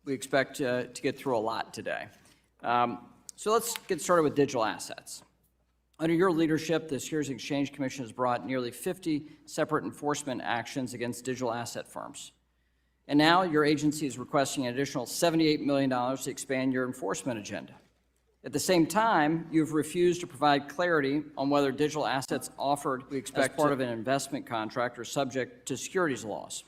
We expect to get through a lot today. So let's get started with digital assets. Under your leadership, the Securities and Exchange Commission has brought nearly 50 separate enforcement actions against digital asset firms. And now your agency is requesting an additional $78 million to expand your enforcement agenda. At the same time, you've refused to provide clarity on whether digital assets offered as part of an investment contract are subject to securities laws.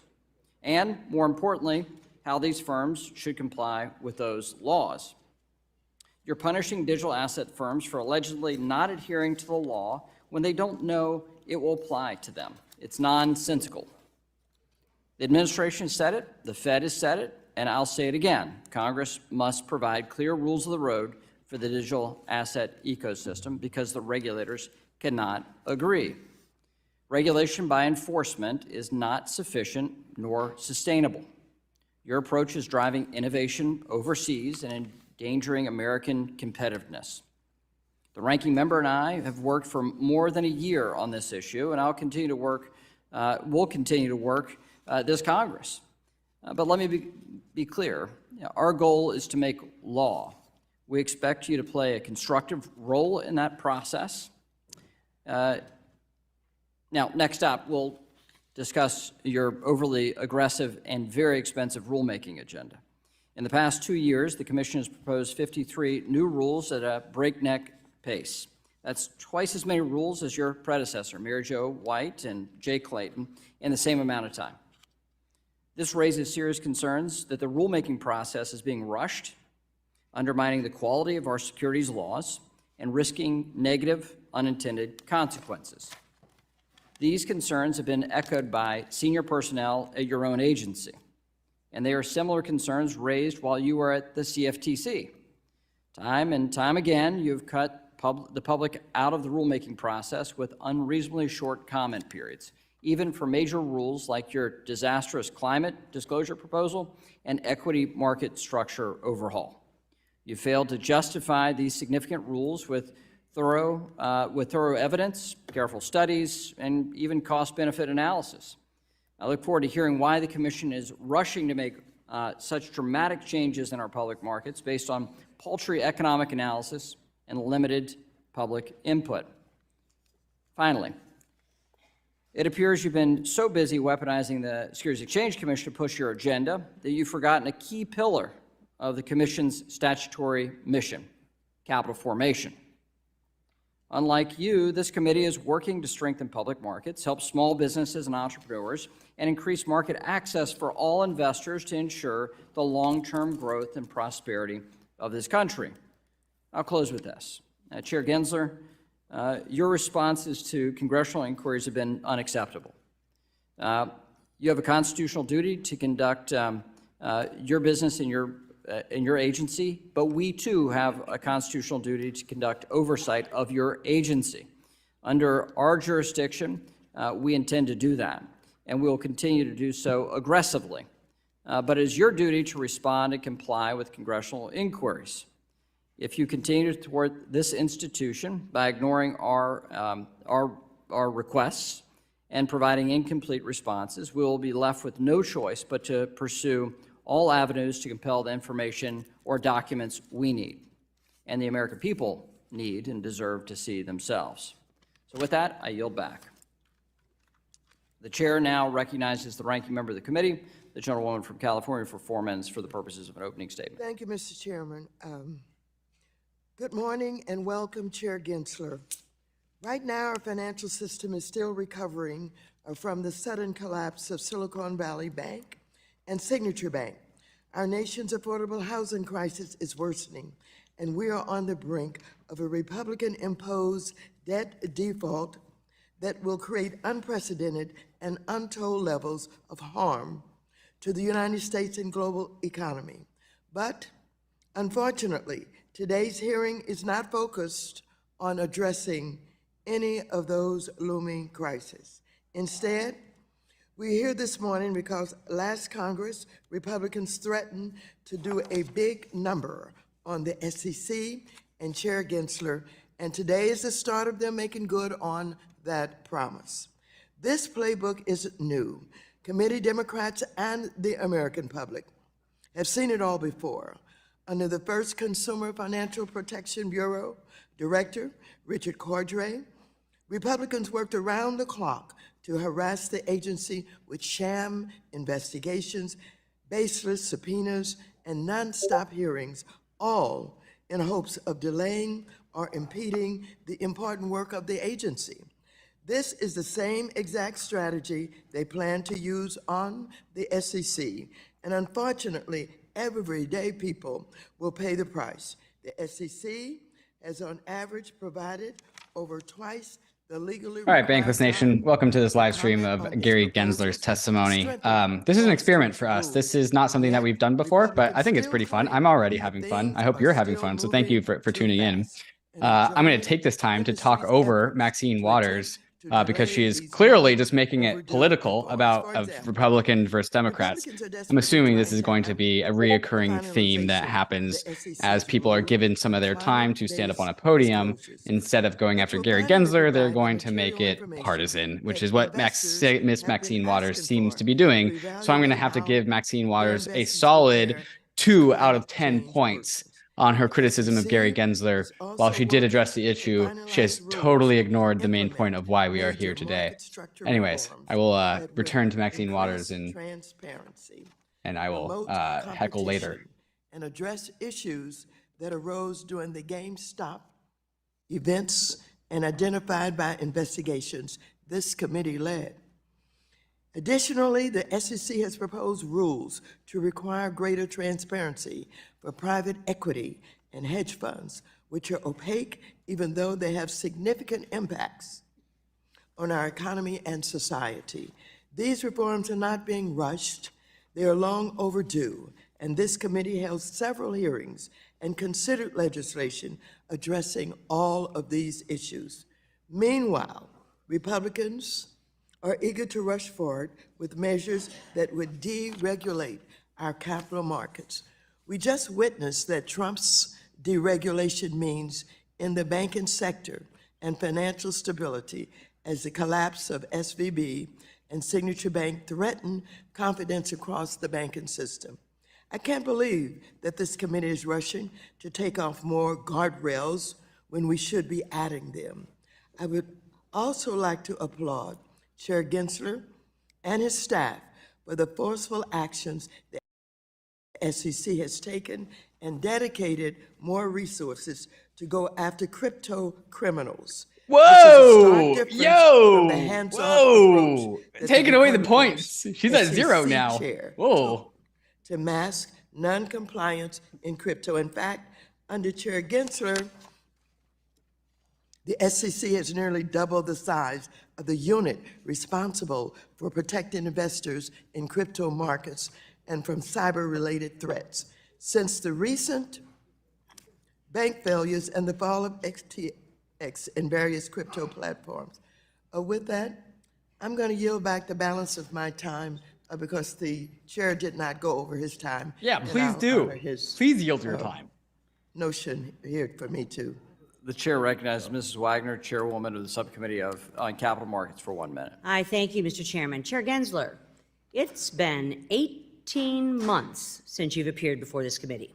And more importantly, how these firms should comply with those laws. You're punishing digital asset firms for allegedly not adhering to the law when they don't know it will apply to them. It's nonsensical. The administration said it, the Fed has said it, and I'll say it again. Congress must provide clear rules of the road for the digital asset ecosystem because the regulators cannot agree. Regulation by enforcement is not sufficient nor sustainable. Your approach is driving innovation overseas and endangering American competitiveness. The ranking member and I have worked for more than a year on this issue, and we'll continue to work this Congress. But let me be clear. Our goal is to make law. We expect you to play a constructive role in that process. Now, next up, we'll discuss your overly aggressive and very expensive rulemaking agenda. In the past 2 years, the Commission has proposed 53 new rules at a breakneck pace. That's twice as many rules as your predecessor, Mary Jo White and Jay Clayton, in the same amount of time. This raises serious concerns that the rulemaking process is being rushed, undermining the quality of our securities laws, and risking negative unintended consequences. These concerns have been echoed by senior personnel at your own agency, and they are similar concerns raised while you were at the CFTC. Time and time again, you've cut the public out of the rulemaking process with unreasonably short comment periods, even for major rules like your disastrous climate disclosure proposal and equity market structure overhaul. You failed to justify these significant rules with thorough evidence, careful studies, and even cost-benefit analysis. I look forward to hearing why the Commission is rushing to make such dramatic changes in our public markets based on paltry economic analysis and limited public input. Finally, it appears you've been so busy weaponizing the Securities and Exchange Commission to push your agenda that you've forgotten a key pillar of the Commission's statutory mission, capital formation. Unlike you, this committee is working to strengthen public markets, help small businesses and entrepreneurs, and increase market access for all investors to ensure the long-term growth and prosperity of this country. I'll close with this. Chair Gensler, your responses to congressional inquiries have been unacceptable. You have a constitutional duty to conduct your business in your agency, but we too have a constitutional duty to conduct oversight of your agency. Under our jurisdiction, we intend to do that, and we will continue to do so aggressively. But it is your duty to respond and comply with congressional inquiries. If you continue to thwart this institution by ignoring our requests and providing incomplete responses, we will be left with no choice but to pursue all avenues to compel the information or documents we need and the American people need and deserve to see themselves. So with that, I yield back. The chair now recognizes the ranking member of the committee, the gentlewoman from California, for 4 minutes for the purposes of an opening statement. Thank you, Mr. Chairman. Good morning and welcome, Chair Gensler. Right now, our financial system is still recovering from the sudden collapse of Silicon Valley Bank and Signature Bank. Our nation's affordable housing crisis is worsening, and we are on the brink of a Republican-imposed debt default that will create unprecedented and untold levels of harm to the United States and global economy. But unfortunately, today's hearing is not focused on addressing any of those looming crises. Instead, we're here this morning because last Congress, Republicans threatened to do a big number on the SEC and Chair Gensler, and today is the start of them making good on that promise. This playbook isn't new. Committee Democrats and the American public have seen it all before. Under the first Consumer Financial Protection Bureau Director, Richard Cordray, Republicans worked around the clock to harass the agency with sham investigations, baseless subpoenas, and nonstop hearings, all in hopes of delaying or impeding the important work of the agency. This is the same exact strategy they plan to use on the SEC, and unfortunately, everyday people will pay the price. The SEC has on average provided over twice the legally All right, Bankless Nation, welcome to this live stream of Gary Gensler's testimony. This is an experiment for us. This is not something that we've done before, but I think it's pretty fun. I'm already having fun. I hope you're having fun, so thank you for tuning in. I'm going to take this time to talk over Maxine Waters because she is clearly just making it political about of Republican versus Democrats. I'm assuming this is going to be a reoccurring theme that happens as people are given some of their time to stand up on a podium. Instead of going after Gary Gensler, they're going to make it partisan, which is what Miss Maxine Waters seems to be doing. So I'm going to have to give Maxine Waters a solid 2 out of 10 points on her criticism of Gary Gensler. While she did address the issue, she has totally ignored the main point of why we are here today. Anyways, I will return to Maxine Waters and I will heckle later. And address issues that arose during the GameStop events and identified by investigations this committee led. Additionally, the SEC has proposed rules to require greater transparency for private equity and hedge funds, which are opaque even though they have significant impacts on our economy and society. These reforms are not being rushed. They are long overdue, and this committee held several hearings and considered legislation addressing all of these issues. Meanwhile, Republicans are eager to rush forward with measures that would deregulate our capital markets. We just witnessed that Trump's deregulation means in the banking sector and financial stability as the collapse of SVB and Signature Bank threaten confidence across the banking system. I can't believe that this committee is rushing to take off more guardrails when we should be adding them. I would also like to applaud Chair Gensler and his staff for the forceful actions the SEC has taken and dedicated more resources to go after crypto criminals. Whoa! Yo! Whoa! Taking away the points. She's at 0 now. Whoa! To mask non-compliance in crypto. In fact, under Chair Gensler, the SEC has nearly doubled the size of the unit responsible for protecting investors in crypto markets and from cyber-related threats. Since the recent bank failures and the fall of XTX and various crypto platforms. With that, I'm going to yield back the balance of my time because the chair did not go over his time. Yeah, please do. Please yield your time. Notion here for me too. The chair recognizes Mrs. Wagner, chairwoman of the subcommittee on capital markets, for 1 minute. I thank you, Mr. Chairman. Chair Gensler, it's been 18 months since you've appeared before this committee.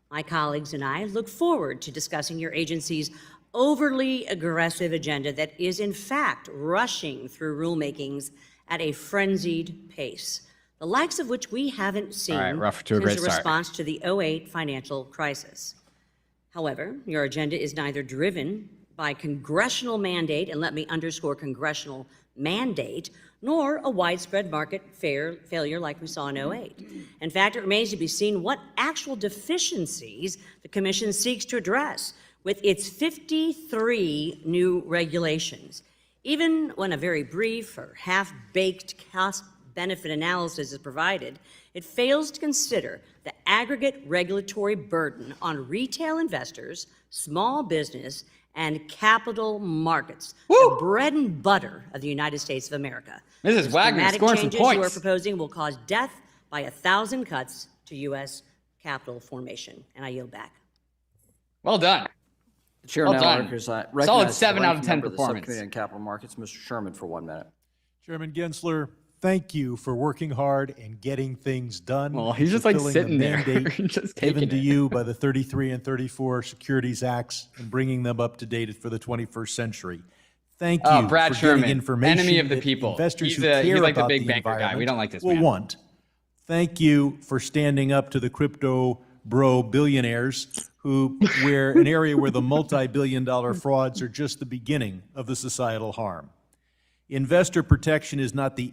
My colleagues and I look forward to discussing your agency's overly aggressive agenda that is in fact rushing through rulemakings at a frenzied pace, the likes of which we haven't seen since the response to the 2008 financial crisis. However, your agenda is neither driven by congressional mandate, and let me underscore congressional mandate, nor a widespread market failure like we saw in 2008. In fact, it remains to be seen what actual deficiencies the Commission seeks to address with its 53 new regulations. Even when a very brief or half-baked cost-benefit analysis is provided, it fails to consider the aggregate regulatory burden on retail investors, small business, and capital markets, the bread and butter of the United States of America. Mrs. Wagner scoring some points. The changes you are proposing will cause death by 1,000 cuts to U.S. capital formation. And I yield back. Well done. The chair now recognizes solid 7 out of 10 the performance. subcommittee on capital markets, Mr. Sherman, for 1 minute. Chairman Gensler, thank you for working hard and getting things done. Well, he's just like fulfilling the sitting there, mandate just given taking to it. you by the 33 and 34 Securities Acts and bringing them up to date for the 21st century. Thank you Brad for Sherman, getting information enemy of the that people. investors who He's care like the about big the banker guy. We environment don't like this will man. want. Thank you for standing up to the crypto bro billionaires where an area where the multi-billion-dollar frauds are just the beginning of the societal harm. Investor protection is not the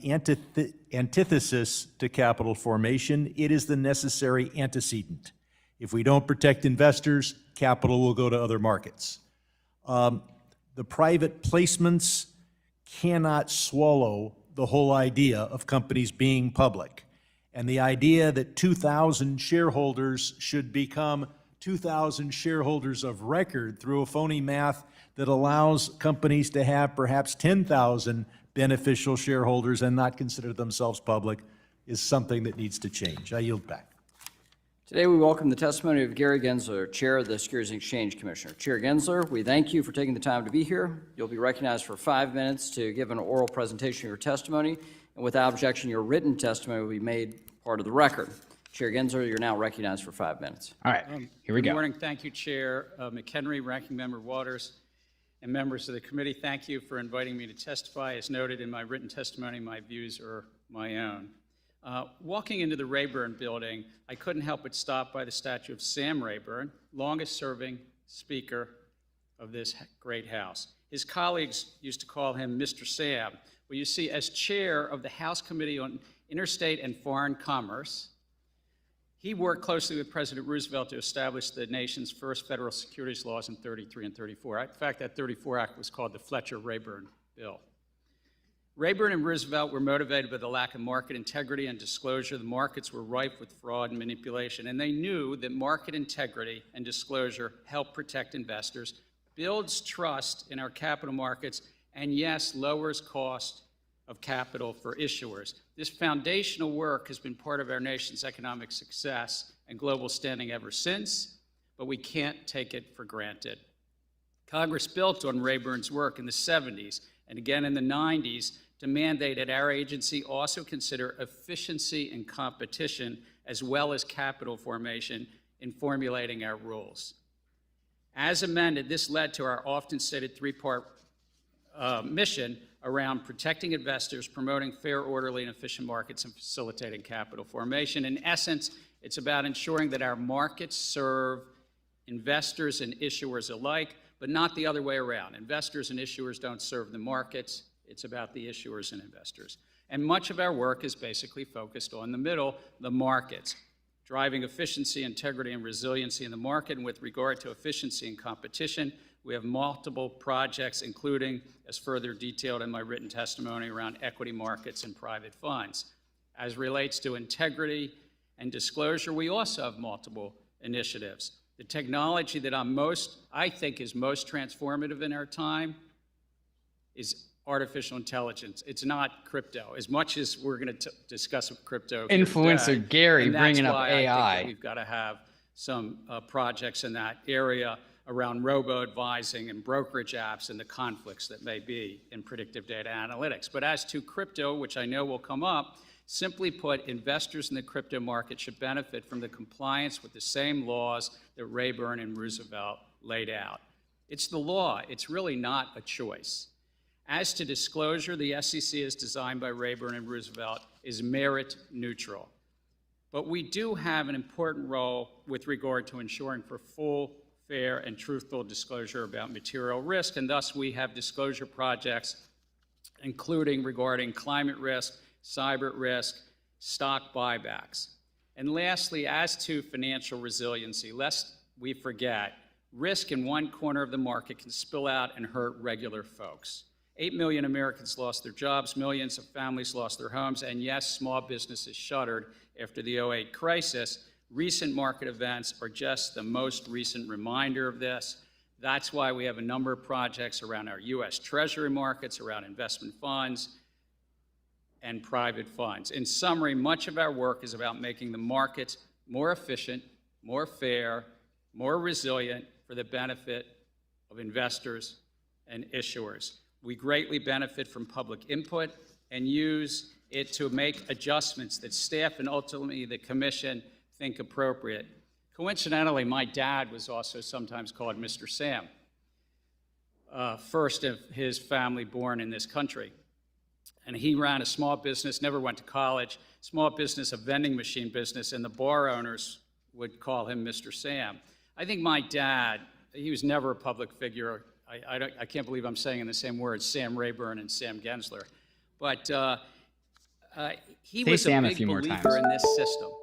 antithesis to capital formation. It is the necessary antecedent. If we don't protect investors, capital will go to other markets. The private placements cannot swallow the whole idea of companies being public. And the idea that 2,000 shareholders should become 2,000 shareholders of record through a phony math that allows companies to have perhaps 10,000 beneficial shareholders and not consider themselves public is something that needs to change. I yield back. Today, we welcome the testimony of Gary Gensler, Chair of the Securities and Exchange Commission. Chair Gensler, we thank you for taking the time to be here. You'll be recognized for 5 minutes to give an oral presentation of your testimony, and without objection, your written testimony will be made part of the record. Chair Gensler, you're now recognized for 5 minutes. All right, here we go. Good morning. Thank you, Chair McHenry, Ranking Member Waters, and members of the committee. Thank you for inviting me to testify. As noted in my written testimony, my views are my own. Walking into the Rayburn building, I couldn't help but stop by the statue of Sam Rayburn, longest-serving Speaker of this great House. His colleagues used to call him Mr. Sam. Well, you see, as chair of the House Committee on Interstate and Foreign Commerce, he worked closely with President Roosevelt to establish the nation's first federal securities laws in 33 and 34. In fact, that 34 Act was called the Fletcher-Rayburn Bill. Rayburn and Roosevelt were motivated by the lack of market integrity and disclosure. The markets were rife with fraud and manipulation, and they knew that market integrity and disclosure help protect investors, builds trust in our capital markets, and yes, lowers cost of capital for issuers. This foundational work has been part of our nation's economic success and global standing ever since, but we can't take it for granted. Congress built on Rayburn's work in the 70s and again in the 90s to mandate that our agency also consider efficiency and competition as well as capital formation in formulating our rules. As amended, this led to our often stated three-part mission around protecting investors, promoting fair, orderly, and efficient markets, and facilitating capital formation. In essence, it's about ensuring that our markets serve investors and issuers alike, but not the other way around. Investors and issuers don't serve the markets. It's about the issuers and investors. And much of our work is basically focused on the middle, the markets, driving efficiency, integrity, and resiliency in the market. And with regard to efficiency and competition, we have multiple projects, including, as further detailed in my written testimony, around equity markets and private funds. As relates to integrity and disclosure, we also have multiple initiatives. The technology that I think is most transformative in our time is artificial intelligence. It's not crypto, as much as we're going to discuss crypto. Influencer Gary bringing up AI. AI. I think that we've got to have some projects in that area around robo-advising and brokerage apps and the conflicts that may be in predictive data analytics. But as to crypto, which I know will come up, simply put, investors in the crypto market should benefit from the compliance with the same laws that Rayburn and Roosevelt laid out. It's the law. It's really not a choice. As to disclosure, the SEC, as designed by Rayburn and Roosevelt, is merit neutral. But we do have an important role with regard to ensuring for full, fair, and truthful disclosure about material risk, and thus we have disclosure projects, including regarding climate risk, cyber risk, stock buybacks. And lastly, as to financial resiliency, lest we forget, risk in one corner of the market can spill out and hurt regular folks. 8 million Americans lost their jobs, millions of families lost their homes, and yes, small businesses shuttered after the 2008 crisis. Recent market events are just the most recent reminder of this. That's why we have a number of projects around our U.S. Treasury markets, around investment funds, and private funds. In summary, much of our work is about making the markets more efficient, more fair, more resilient for the benefit of investors and issuers. We greatly benefit from public input and use it to make adjustments that staff and ultimately the commission think appropriate. Coincidentally, my dad was also sometimes called Mr. Sam, first of his family born in this country. And he ran a small business, never went to college, small business, a vending machine business, and the bar owners would call him Mr. Sam. I think my dad, he was never a public figure. I can't believe I'm saying in the same words, Sam Rayburn and Sam Gensler. But he Say was Sam a a big few more believer times. in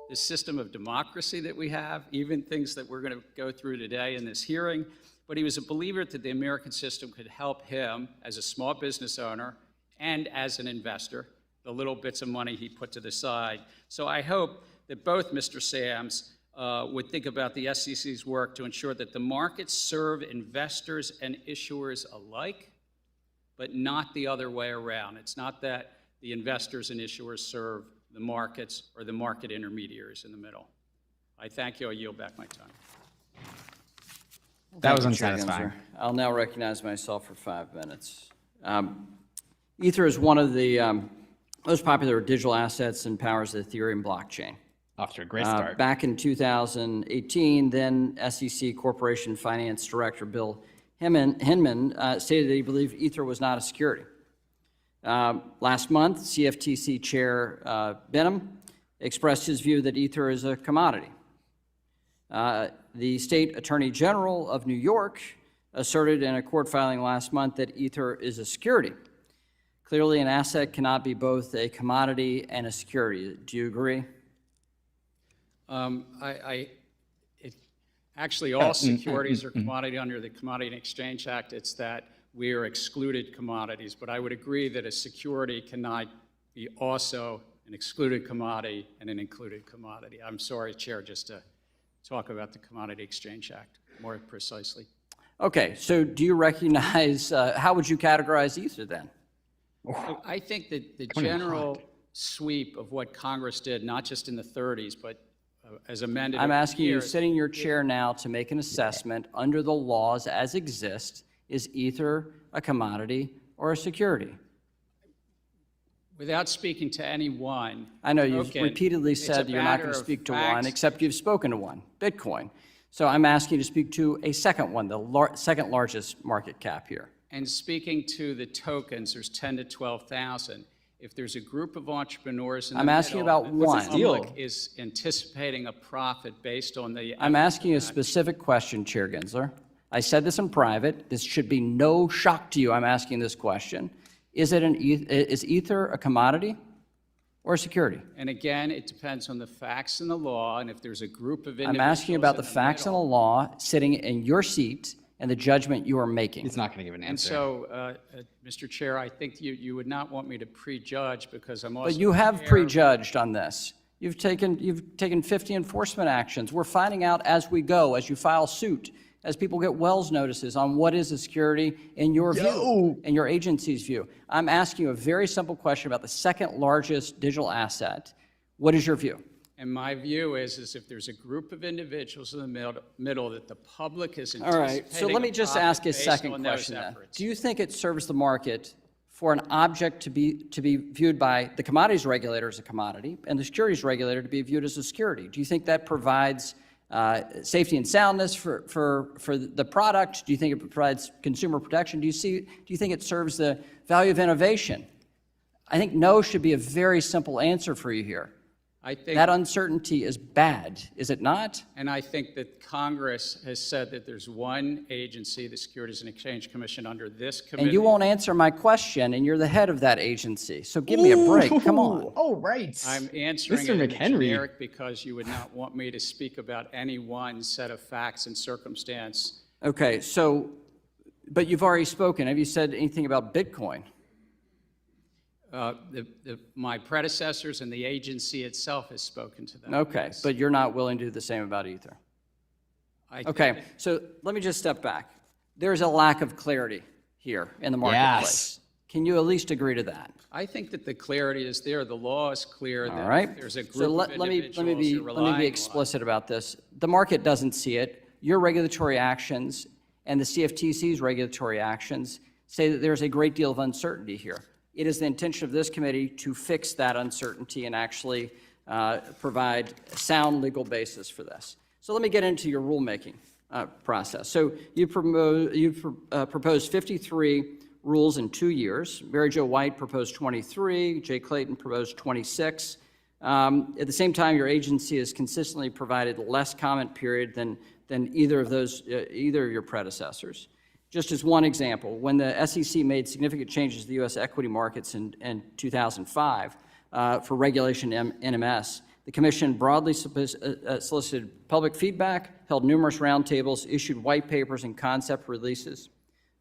this system of democracy that we have, even things that we're going to go through today in this hearing. But he was a believer that the American system could help him as a small business owner and as an investor, the little bits of money he put to the side. So I hope that both Mr. Sams would think about the SEC's work to ensure that the markets serve investors and issuers alike, but not the other way around. It's not that the investors and issuers serve the markets or the market intermediaries in the middle. I thank you. I yield back my time. That was Thank you, Chair unsatisfying. Gensler. I'll now recognize myself for 5 minutes. Ether is one of the most popular digital assets and powers the Ethereum blockchain. Off to a great start. Back in 2018, then SEC Corporation Finance Director Bill Hinman stated that he believed Ether was not a security. Last month, CFTC Chair Benham expressed his view that Ether is a commodity. The State Attorney General of New York asserted in a court filing last month that Ether is a security. Clearly, an asset cannot be both a commodity and a security. Do you agree? Actually, all securities are commodity under the Commodity and Exchange Act. It's that we are excluded commodities. But I would agree that a security cannot be also an excluded commodity and an included commodity. I'm sorry, Chair, just to talk about the Commodity Exchange Act more precisely. Okay, so do you recognize, how would you categorize Ether then? I think that the general sweep of what Congress did, not just in the 30s, but as amended. I'm over asking you, years, sitting in your chair now, to make an assessment under the laws as exist. Is Ether a commodity or a security? Without speaking to anyone. I know you've okay, repeatedly it's said a you're not going matter to of speak to facts. one, except you've spoken to one, Bitcoin. So I'm asking you to speak to a second one, the second largest market cap here. And speaking to the tokens, there's 10 to 12,000. If there's a group of entrepreneurs in the I'm asking middle, about the one. public is anticipating a profit based on the. I'm asking you a specific question, Chair Gensler. I said this in private. This should be no shock to you. I'm asking this question. Is Ether a commodity or a security? And again, it depends on the facts and the law, and if there's a group of individuals. I'm asking you about the in facts and the middle. law sitting in your seat and the judgment you are making. He's not going to give an And answer. so, Mr. Chair, I think you would not want me to prejudge because I'm also. But you have aware- prejudged on this. You've taken 50 enforcement actions. We're finding out as we go, as you file suit, as people get Wells notices on what is a security in your view, in your agency's view. I'm asking you a very simple question about the second largest digital asset. What is your view? And my view is if there's a group of individuals in the middle that the public is All anticipating. right, so let me just ask a based second on those question then. efforts. Do you think it serves the market for an object to be viewed by the commodities regulator as a commodity and the securities regulator to be viewed as a security? Do you think that provides safety and soundness for the product? Do you think it provides consumer protection? Do you think it serves the value of innovation? I think no should be a very simple answer for you here. I think, That uncertainty is bad, is it not? and I think that Congress has said that there's one agency, the Securities and Exchange Commission, under this committee. And you won't answer my question, and you're the head of that agency. So give me a break. Come on. Oh, right. I'm answering Mr. it in McHenry. generic because you would not want me to speak about any one set of facts and circumstance. Okay, so, but you've already spoken. Have you said anything about Bitcoin? My predecessors and the agency itself has spoken to them. Okay, yes. but you're not willing to do the same about Ether. I think Okay, that- so let me just step back. There's a lack of clarity here in the marketplace. Can you at least agree to that? I think that the clarity is there. The law is clear All that right. if there's a So group let of me individuals you're relying be on. explicit about this. The market doesn't see it. Your regulatory actions and the CFTC's regulatory actions say that there's a great deal of uncertainty here. It is the intention of this committee to fix that uncertainty and actually provide a sound legal basis for this. So let me get into your rulemaking process. So you proposed 53 rules in 2 years. Mary Jo White proposed 23. Jay Clayton proposed 26. At the same time, your agency has consistently provided less comment period than either of your predecessors. Just as one example, when the SEC made significant changes to the U.S. equity markets in 2005 for regulation NMS, the Commission broadly solicited public feedback, held numerous roundtables, issued white papers and concept releases.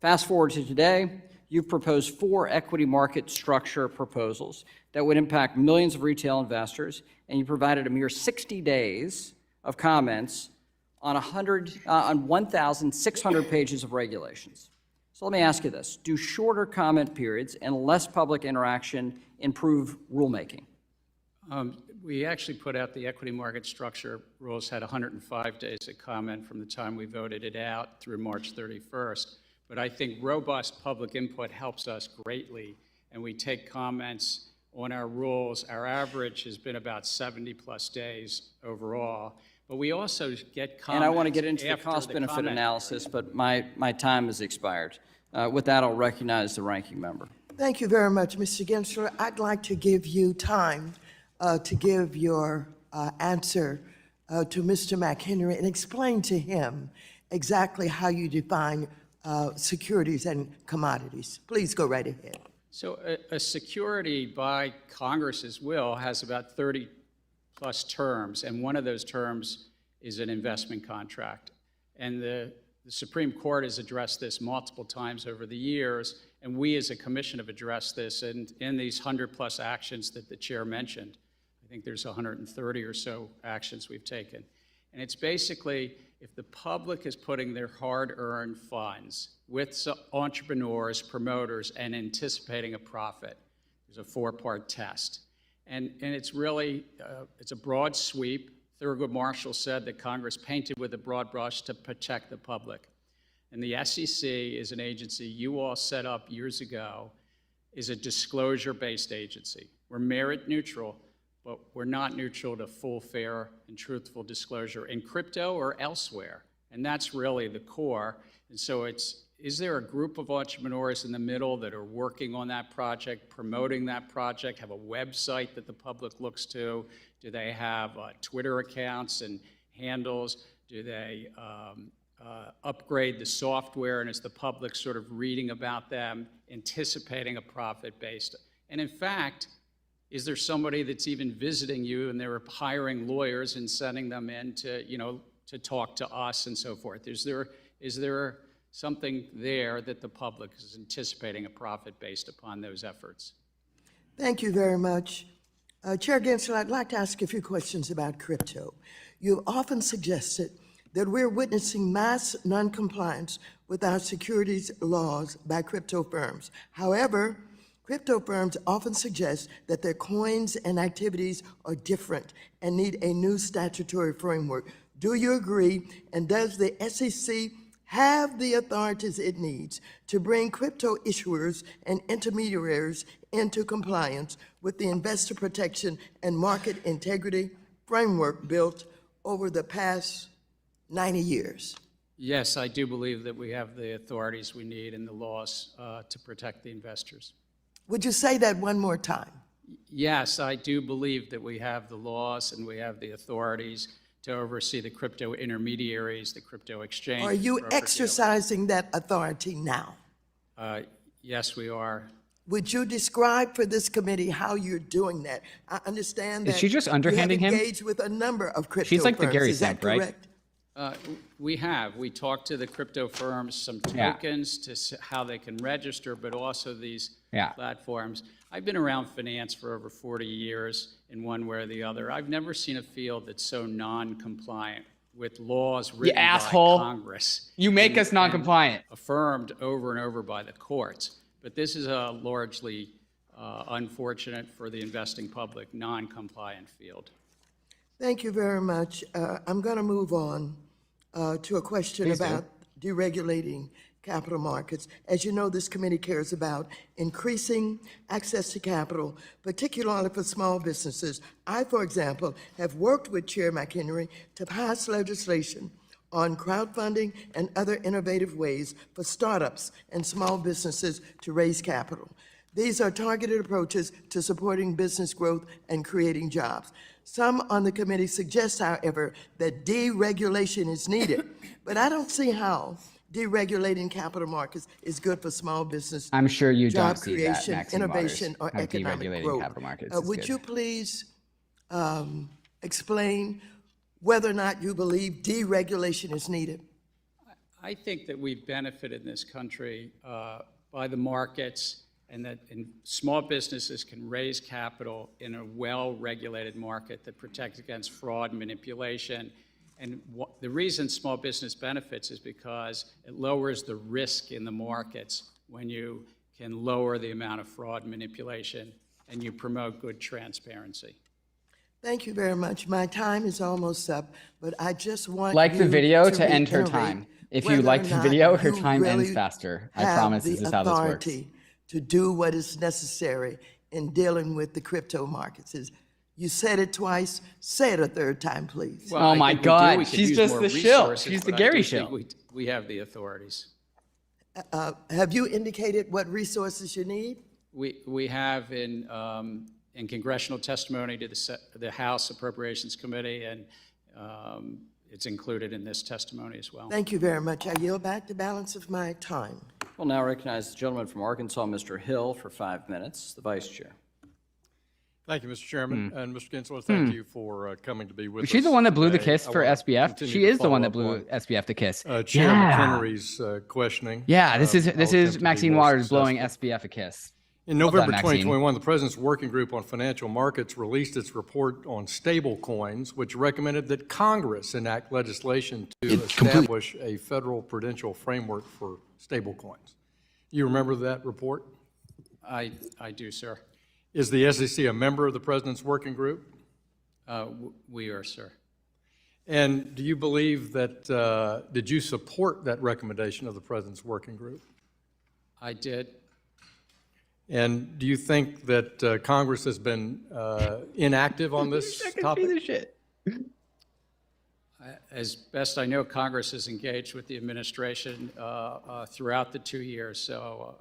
Fast forward to today, you've proposed 4 equity market structure proposals that would impact millions of retail investors, and you provided a mere 60 days of comments on 1,600 pages of regulations. So let me ask you this. Do shorter comment periods and less public interaction improve rulemaking? We actually put out the equity market structure rules, had 105 days of comment from the time we voted it out through March 31st. But I think robust public input helps us greatly, and we take comments on our rules. Our average has been about 70-plus days overall. But we also get comments. And I want to get into the after cost-benefit comment analysis, but my time has expired. With that, I'll recognize the ranking member. Thank you very much, Mr. Gensler. I'd like to give you time to give your answer to Mr. McHenry and explain to him exactly how you define securities and commodities. Please go right ahead. So a security by Congress's will has about 30-plus terms, and one of those terms is an investment contract. And the Supreme Court has addressed this multiple times over the years, and we as a commission have addressed this in these 100-plus actions that the chair mentioned. I think there's 130 or so actions we've taken. And it's basically, if the public is putting their hard-earned funds with entrepreneurs, promoters, and anticipating a profit, there's a 4-part test. And it's really, it's a broad sweep. Thurgood Marshall said that Congress painted with a broad brush to protect the public. And the SEC is an agency you all set up years ago, is a disclosure-based agency. We're merit neutral, but we're not neutral to full, fair, and truthful disclosure in crypto or elsewhere. And that's really the core. And so is there a group of entrepreneurs in the middle that are working on that project, promoting that project, have a website that the public looks to? Do they have Twitter accounts and handles? Do they upgrade the software, and is the public sort of reading about them, anticipating a profit based? And in fact, is there somebody that's even visiting you and they're hiring lawyers and sending them in to, to talk to us and so forth? Is there something there that the public is anticipating a profit based upon those efforts? Thank you very much. Chair Gensler, I'd like to ask a few questions about crypto. You've often suggested that we're witnessing mass noncompliance with our securities laws by crypto firms. However, crypto firms often suggest that their coins and activities are different and need a new statutory framework. Do you agree? And does the SEC have the authorities it needs to bring crypto issuers and intermediaries into compliance with the investor protection and market integrity framework built over the past 90 years? Yes, I do believe that we have the authorities we need and the laws to protect the investors. Would you say that one more time? Yes, I do believe that we have the laws and we have the authorities to oversee the crypto intermediaries, the crypto exchange. Are you exercising that authority now? Yes, we are. Would you describe for this committee how you're doing that? I understand that Is she just underhanding him? you have engaged with a number of crypto She's like the firms. Gary Is that Simp, right? correct? We have. We talked to the crypto firms, some tokens to how they can register, but also these platforms. I've been around finance for over 40 years in one way or the other. I've never seen a field that's so non-compliant with laws written by Congress. You make us non-compliant. Affirmed over and over by the courts. But this is a largely unfortunate for the investing public, non-compliant field. Thank you very much. I'm going to move on to a question about deregulating capital markets. As you know, this committee cares about increasing access to capital, particularly for small businesses. I, for example, have worked with Chair McHenry to pass legislation on crowdfunding and other innovative ways for startups and small businesses to raise capital. These are targeted approaches to supporting business growth and creating jobs. Some on the committee suggest, however, that deregulation is needed, but I don't see how deregulating capital markets is good for small business. I'm sure you job don't see that, creation, Maxine innovation, Waters, or how economic deregulating growth. capital markets is Would good. you please explain whether or not you believe deregulation is needed? I think that we've benefited in this country by the markets, and that small businesses can raise capital in a well-regulated market that protects against fraud and manipulation. And the reason small business benefits is because it lowers the risk in the markets when you can lower the amount of fraud and manipulation, and you promote good transparency. Thank you very much. My time is almost up, but I just want Like the you video to end her reiterate time. If you whether like or the not video, her you time ends really faster. I have promise the this is how this works. authority to do what is necessary in dealing with the crypto markets. You said it twice, say it a third time, please. Well, Oh I my think we do. God, We could she's use just more the shill. resources, She's the but I Gary do think shill. we have the authorities. Have you indicated what resources you need? We have in congressional testimony to the House Appropriations Committee, and it's included in this testimony as well. Thank you very much. I yield back the balance of my time. We'll now recognize the gentleman from Arkansas, Mr. Hill, for 5 minutes, the vice chair. Thank you, Mr. Chairman. And Mr. Gensler, thank you for coming to be with Was us. she the one that blew the today. kiss I for wanna SBF? continue She to is the one follow that up blew on, SBF the kiss. Chair Yeah. McHenry's questioning. Yeah, this I'll is attempt to be Maxine more Waters blowing successful. SBF a kiss. In Well done, November Maxine. 2021, the President's Working Group on Financial Markets released its report on stable coins, which recommended that Congress enact legislation to establish a federal prudential framework for stable coins. You remember that report? I do, sir. Is the SEC a member of the President's Working Group? We are, sir. And do you believe that, did you support that recommendation of the President's Working Group? I did. And do you think that Congress has been inactive on this topic? As best I know, Congress is engaged with the administration throughout the 2 years, so.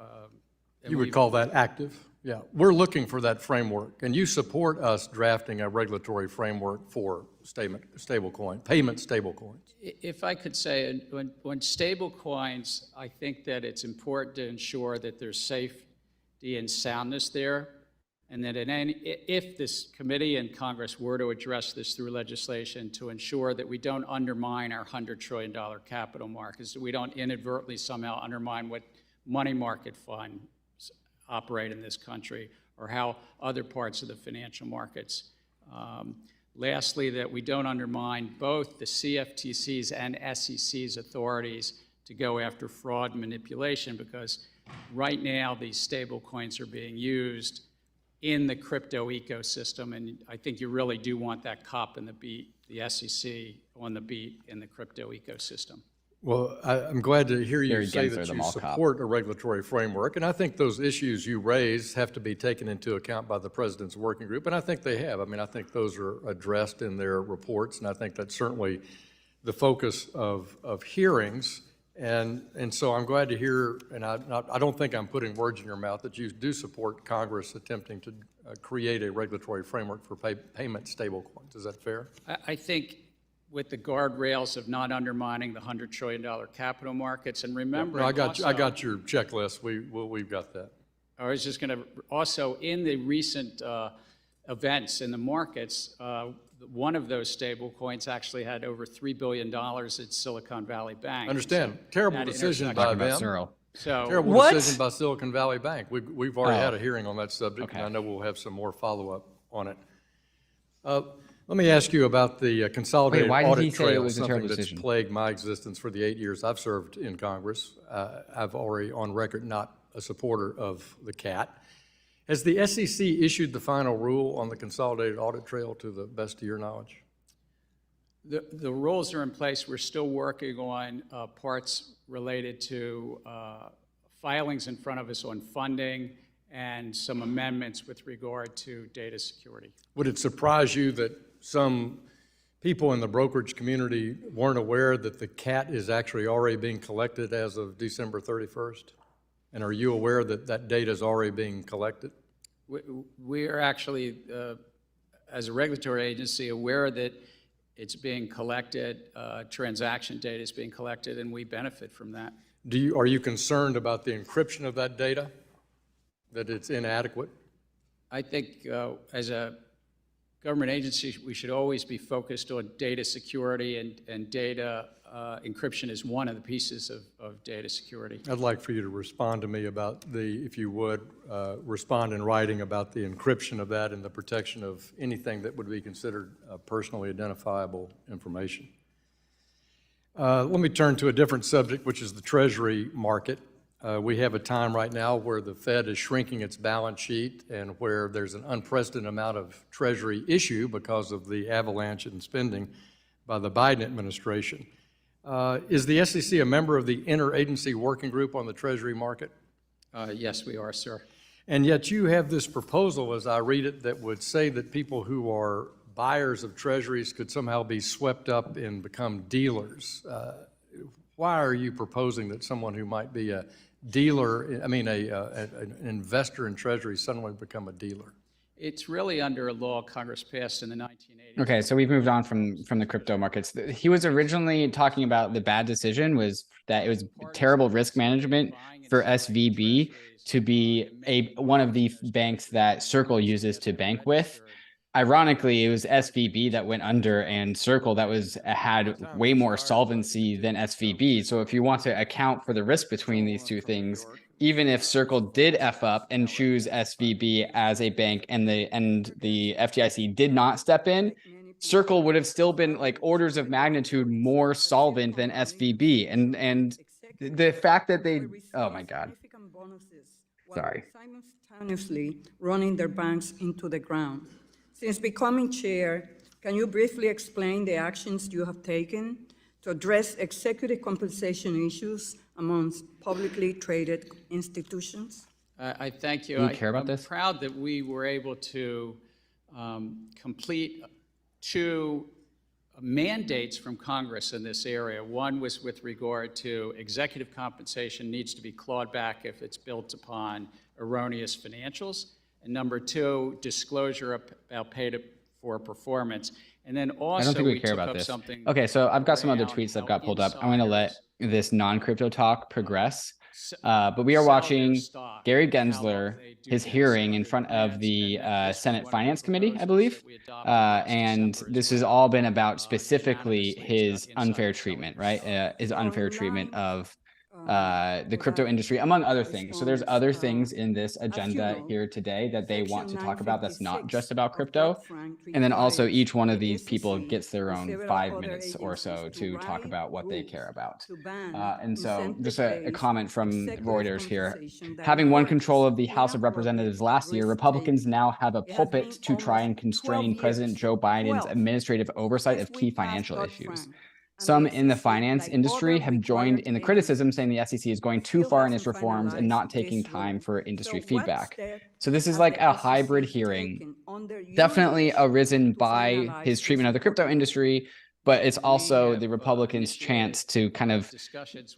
You would call that active? Yeah. We're looking for that framework, and you support us drafting a regulatory framework for payment stablecoins. If I could say, when stable coins, I think that it's important to ensure that there's safety and soundness there, and that if this committee and Congress were to address this through legislation, to ensure that we don't undermine our $100 trillion capital markets, that we don't inadvertently somehow undermine what money market funds operate in this country, or how other parts of the financial markets. Lastly, that we don't undermine both the CFTC's and SEC's authorities to go after fraud and manipulation, because right now these stable coins are being used in the crypto ecosystem, and I think you really do want that cop in the beat, the SEC on the beat in the crypto ecosystem. Well, I'm glad to hear you Gary say Gensler, that the you mall cop. support a regulatory framework, and I think those issues you raise have to be taken into account by the President's Working Group, and I think they have. I mean, I think those are addressed in their reports, and I think that's certainly the focus of hearings, and so I'm glad to hear, and I don't think I'm putting words in your mouth, that you do support Congress attempting to create a regulatory framework for payment stablecoins. Is that fair? I think with the guardrails of not undermining the $100 trillion capital markets, and remember, No, I got your checklist. We've got that. I was just going to, also in the recent events in the markets, one of those stable coins actually had over $3 billion at Silicon Valley Bank. Understand. Terrible that decision intersection- by Talking about them. Cyril. So, Terrible What? decision by Silicon Valley Bank. We've already Oh. had a hearing on that subject, Okay. and I know we'll have some more follow-up on it. Let me ask you about the consolidated why did he audit say it trail, was a something terrible that's decision? plagued my existence for the 8 years I've served in Congress. I've already on record not a supporter of the CAT. Has the SEC issued the final rule on the consolidated audit trail to the best of your knowledge? The rules are in place. We're still working on parts related to filings in front of us on funding and some amendments with regard to data security. Would it surprise you that some people in the brokerage community weren't aware that the CAT is actually already being collected as of December 31st? And are you aware that that data is already being collected? We are actually, as a regulatory agency, aware that it's being collected, transaction data is being collected, and we benefit from that. Are you concerned about the encryption of that data, that it's inadequate? I think as a government agency, we should always be focused on data security, and data encryption is one of the pieces of data security. I'd like for you to respond to me about if you would, respond in writing about the encryption of that and the protection of anything that would be considered personally identifiable information. Let me turn to a different subject, which is the Treasury market. We have a time right now where the Fed is shrinking its balance sheet and where there's an unprecedented amount of Treasury issue because of the avalanche in spending by the Biden administration. Is the SEC a member of the Interagency Working Group on the Treasury market? Yes, we are, sir. And yet you have this proposal, as I read it, that would say that people who are buyers of Treasuries could somehow be swept up and become dealers. Why are you proposing that someone who might be a dealer, an investor in Treasury suddenly become a dealer? It's really under a law Congress passed in the 1980s. Okay, so we've moved on from the crypto markets. He was originally talking about the bad decision was that it was terrible risk management for SVB to be one of the banks that Circle uses to bank with. Ironically, it was SVB that went under and Circle that had way more solvency than SVB. So if you want to account for the risk between these two things, even if Circle did F up and choose SVB as a bank and the FDIC did not step in, Circle would have still been like orders of magnitude more solvent than SVB. And the fact that they, oh my God. Sorry. Simultaneously running their banks into the ground. Since becoming chair, can you briefly explain the actions you have taken to address executive compensation issues amongst publicly traded institutions? I thank you. Do you care about this? I'm proud that we were able to complete 2 mandates from Congress in this area. One was with regard to executive compensation needs to be clawed back if it's built upon erroneous financials. And number 2, disclosure about pay-for performance. And then also, I don't think we care about this. Okay, so I've got some other tweets that got pulled up. I'm going to let this non-crypto talk progress. But we are watching Gary Gensler, his hearing in front of the Senate Finance Committee, I believe. And this has all been about specifically his unfair treatment, right? His unfair treatment of the crypto industry, among other things. So there's other things in this agenda here today that they want to talk about that's not just about crypto. And then also each one of these people gets their own 5 minutes or so to talk about what they care about. And so just a comment from Reuters here. Having won control of the House of Representatives last year, Republicans now have a pulpit to try and constrain President Joe Biden's administrative oversight of key financial issues. Some in the finance industry have joined in the criticism, saying the SEC is going too far in its reforms and not taking time for industry feedback. So this is like a hybrid hearing, definitely arisen by his treatment of the crypto industry, but it's also the Republicans' chance to kind of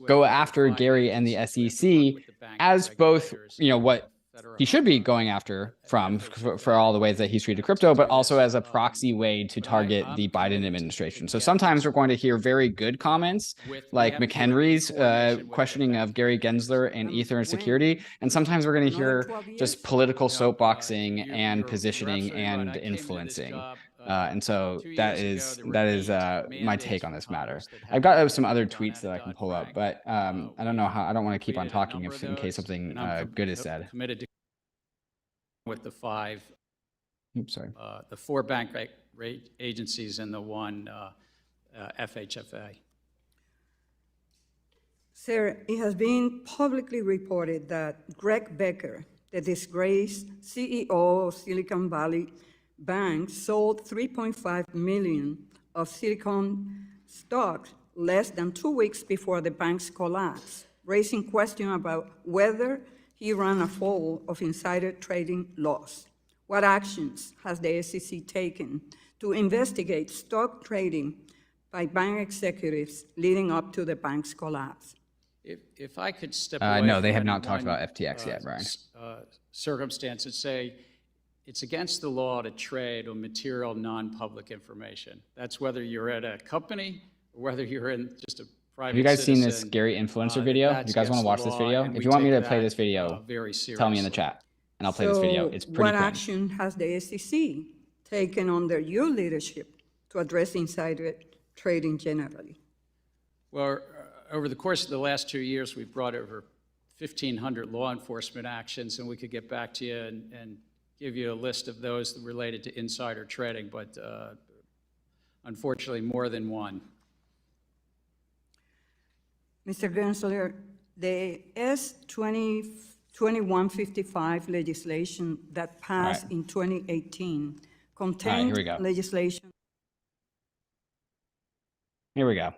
go after Gary and the SEC as both, what he should be going after for all the ways that he's treated crypto, but also as a proxy way to target the Biden administration. So sometimes we're going to hear very good comments like McHenry's questioning of Gary Gensler and Ether security. And sometimes we're going to hear just political soapboxing and positioning and influencing. And so that is my take on this matter. I've got some other tweets that I can pull up, but I don't know how. I don't want to keep on talking in case something good is said. Committed to with the 5, the 4 bank rate agencies and the 1 FHFA. Sir, it has been publicly reported that Greg Becker, the disgraced CEO of Silicon Valley Bank, sold $3.5 million of Silicon stock less than 2 weeks before the bank's collapse, raising questions about whether he ran afoul of insider trading laws. What actions has the SEC taken to investigate stock trading by bank executives leading up to the bank's collapse? If I could step away No, from they have any not talked one, about FTX yet, Brian. Circumstance and say it's against the law to trade on material non-public information. That's whether you're at a company or whether you're in just a private Have you guys seen this citizen, Gary influencer video? that's You guys want against to the watch this law, video? and If we you want me take to play that, this video, very tell me in the seriously. chat, and I'll play this video. It's pretty what cringe. action has the SEC taken under your leadership to address insider trading generally? Well, over the course of the last 2 years, we've brought over 1,500 law enforcement actions, and we could get back to you and give you a list of those related to insider trading, but unfortunately, more than one. Mr. Gensler, the S-2155 legislation that passed in 2018 contained here we go. legislation. Here we go.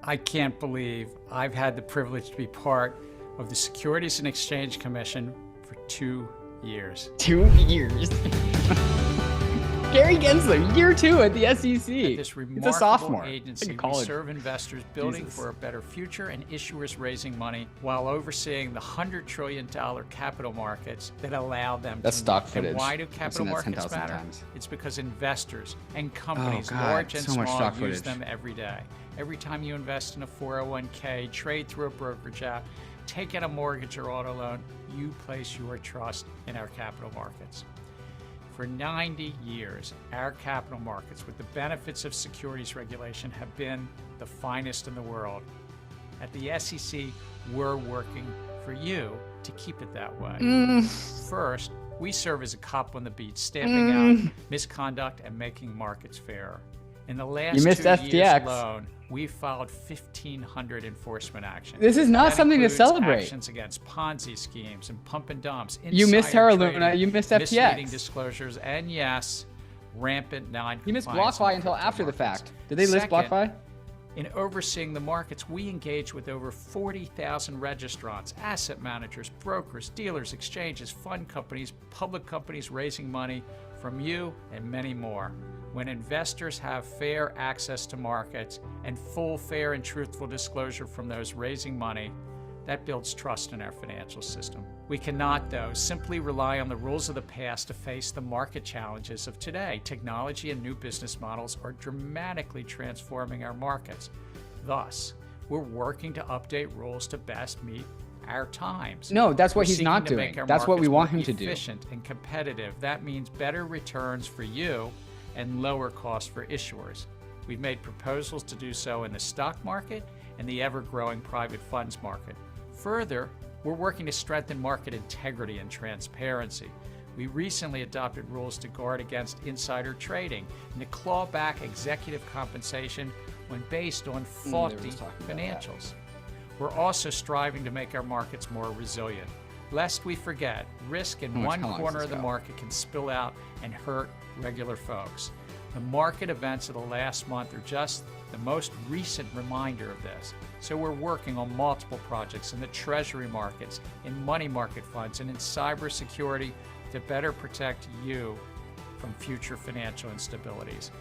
I can't believe I've had the privilege to be part of the Securities and Exchange Commission for 2 years. 2 years. Gary Gensler, year 2 at the SEC. This It's remarkable a sophomore. agency, Like a we college. serve investors building Jesus. for a better future and issuers raising money while overseeing the $100 trillion capital markets that allow them That's to stock move. footage. And why do I've capital seen that markets 10,000 matter? times. It's because investors and companies, God, large and so much small, stock use footage. them every day. Every time you invest in a 401k, trade through a brokerage app, take out a mortgage or auto loan, you place your trust in our capital markets. For 90 years, our capital markets, with the benefits of securities regulation, have been the finest in the world. At the SEC, we're working for you to keep it that way. First, we serve as a cop on the beat, stamping out misconduct and making markets fairer. In the last You missed 2 years FTX. alone, we filed 1,500 enforcement actions. This is not That something to includes celebrate. Actions against Ponzi schemes and pump and dumps. You missed insider Terra Luna, trading, you missed FTX. misleading disclosures, and yes, rampant non-compliance. You missed in BlockFi until crypto after the markets. fact. Did they list Second, BlockFi? in overseeing the markets, we engage with over 40,000 registrants, asset managers, brokers, dealers, exchanges, fund companies, public companies raising money from you, and many more. When investors have fair access to markets and full, fair, and truthful disclosure from those raising money, that builds trust in our financial system. We cannot, though, simply rely on the rules of the past to face the market challenges of today. Technology and new business models are dramatically transforming our markets. Thus, we're working to update rules to best meet our times. No, that's what We're he's seeking not to make doing. our That's what we markets want more him to do. Efficient and competitive. That means better returns for you and lower costs for issuers. We've made proposals to do so in the stock market and the ever-growing private funds market. Further, we're working to strengthen market integrity and transparency. We recently adopted rules to guard against insider trading and to claw back executive compensation when based on faulty financials. We're also striving to make our markets more resilient. Lest we forget, risk in one how long corner does of this the go? market can spill out and hurt regular folks. The market events of the last month are just the most recent reminder of this. So we're working on multiple projects in the treasury markets, in money market funds, and in cybersecurity to better protect you from future financial instabilities.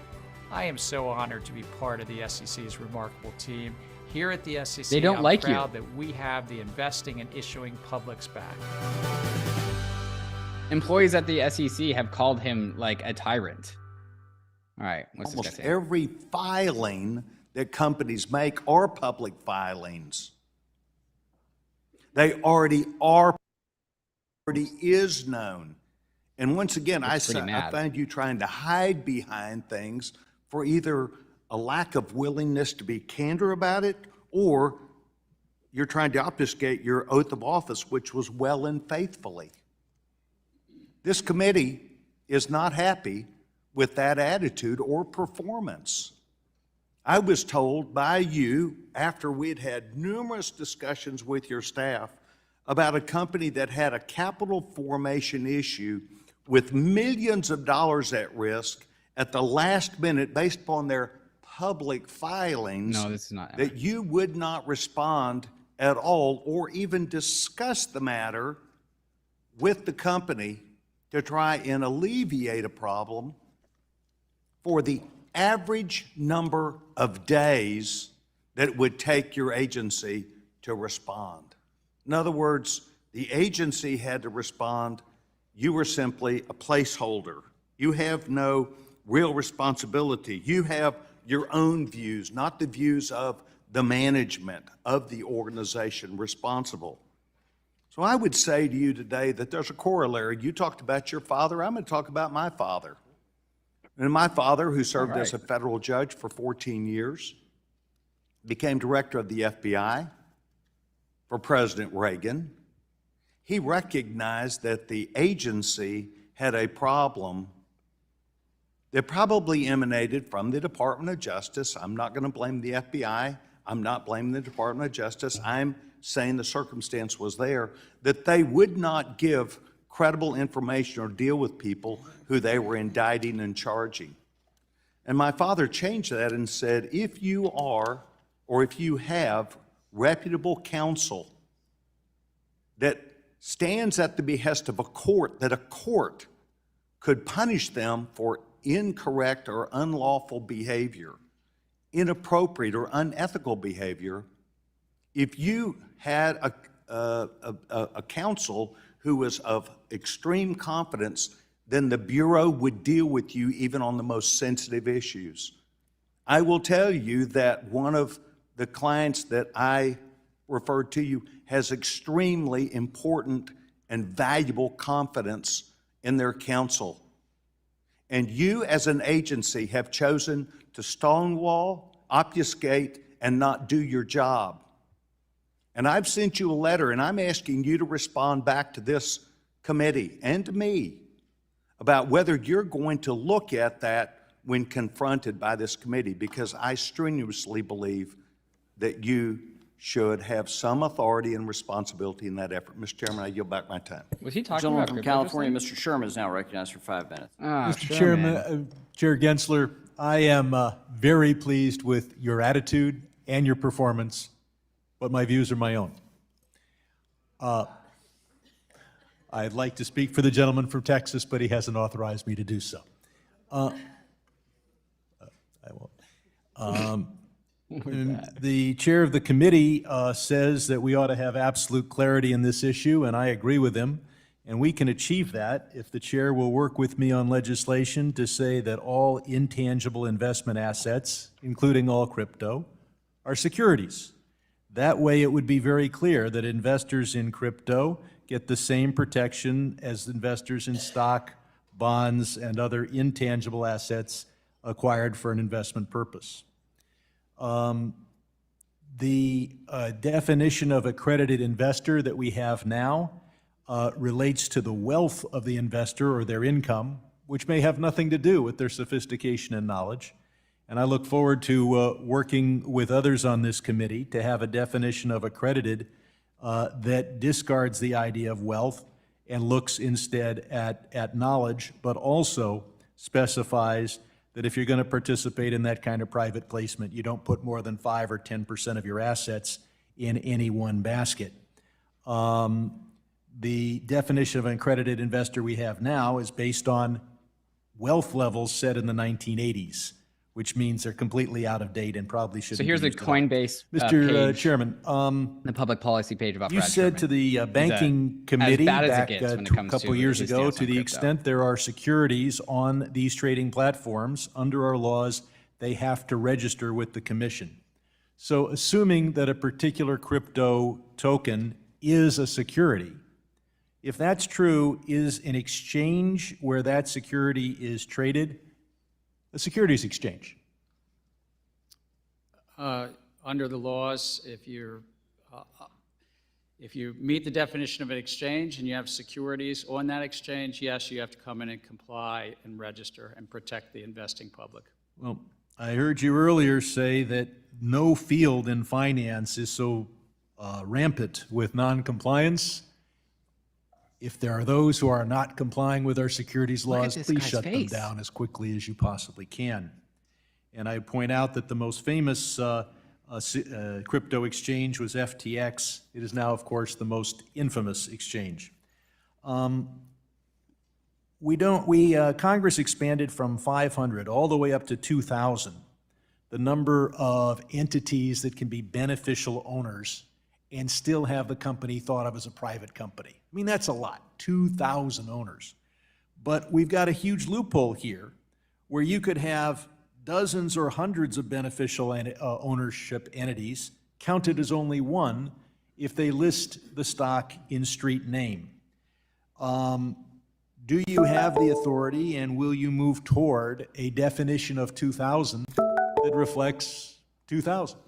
I am so honored to be part of the SEC's remarkable team. Here at the SEC, They don't I'm like you. proud that we have the investing and issuing public's back. Employees at the SEC have called him like a tyrant. All right, what's this guy Almost saying? every filing that companies make are public filings. They already is known. And once again, I pretty mad. find you trying to hide behind things for either a lack of willingness to be candor about it, or you're trying to obfuscate your oath of office, which was well and faithfully. This committee is not happy with that attitude or performance. I was told by you, after we'd had numerous discussions with your staff, about a company that had a capital formation issue with millions of dollars at risk at the last minute, based upon their public filings, No, this is not. that you would not respond at all or even discuss the matter with the company to try and alleviate a problem for the average number of days that it would take your agency to respond. In other words, the agency had to respond. You were simply a placeholder. You have no real responsibility. You have your own views, not the views of the management of the organization responsible. So I would say to you today that there's a corollary. You talked about your father. I'm going to talk about my father. And my father, who served as a federal judge for 14 years, became director of the FBI for President Reagan. He recognized that the agency had a problem that probably emanated from the Department of Justice. I'm not going to blame the FBI. I'm not blaming the Department of Justice. I'm saying the circumstance was there, that they would not give credible information or deal with people who they were indicting and charging. And my father changed that and said, if you are, or if you have reputable counsel that stands at the behest of a court, that a court could punish them for incorrect or unlawful behavior, inappropriate or unethical behavior, if you had a counsel who was of extreme confidence, then the Bureau would deal with you even on the most sensitive issues. I will tell you that one of the clients that I referred to you has extremely important and valuable confidence in their counsel. And you as an agency have chosen to stonewall, obfuscate, and not do your job. And I've sent you a letter, and I'm asking you to respond back to this committee and to me about whether you're going to look at that when confronted by this committee, because I strenuously believe that you should have some authority and responsibility in that effort. Mr. Chairman, I yield back my time. Was he talking Gentleman about from crypto just California, then? Mr. Sherman, is now recognized for 5 minutes. Mr. Chairman, Chair Gensler, I am very pleased with your attitude and your performance, but my views are my own. I'd like to speak for the gentleman from Texas, but he hasn't authorized me to do so. I won't. The chair of the committee says that we ought to have absolute clarity in this issue, and I agree with him. And we can achieve that if the chair will work with me on legislation to say that all intangible investment assets, including all crypto, are securities. That way it would be very clear that investors in crypto get the same protection as investors in stock, bonds, and other intangible assets acquired for an investment purpose. The definition of accredited investor that we have now relates to the wealth of the investor or their income, which may have nothing to do with their sophistication and knowledge. And I look forward to working with others on this committee to have a definition of accredited that discards the idea of wealth and looks instead at knowledge, but also specifies that if you're going to participate in that kind of private placement, you don't put more than 5 or 10% of your assets in any one basket. The definition of an accredited investor we have now is based on wealth levels set in the 1980s, which means they're completely out of date and probably shouldn't So here's be the used at all. Coinbase Mr. page, Chairman, the public policy page about you Brad said Sherman. to the banking as committee bad as it back gets when it a comes couple to years his ago, stance to on the crypto. extent there are securities on these trading platforms, under our laws, they have to register with the commission. So assuming that a particular crypto token is a security, if that's true, is an exchange where that security is traded a securities exchange? Under the laws, if you meet the definition of an exchange and you have securities on that exchange, yes, you have to come in and comply and register and protect the investing public. Well, I heard you earlier say that no field in finance is so rampant with noncompliance If there are those who are not complying with our securities Look at laws, this please guy's shut them face. down as quickly as you possibly can. And I point out that the most famous crypto exchange was FTX. It is now, of course, the most infamous exchange. Congress expanded from 500 all the way up to 2,000, the number of entities that can be beneficial owners and still have the company thought of as a private company. I mean, that's a lot, 2,000 owners. But we've got a huge loophole here where you could have dozens or hundreds of beneficial ownership entities counted as only one if they list the stock in street name. Do you have the authority, and will you move toward a definition of 2,000 that reflects 2,000?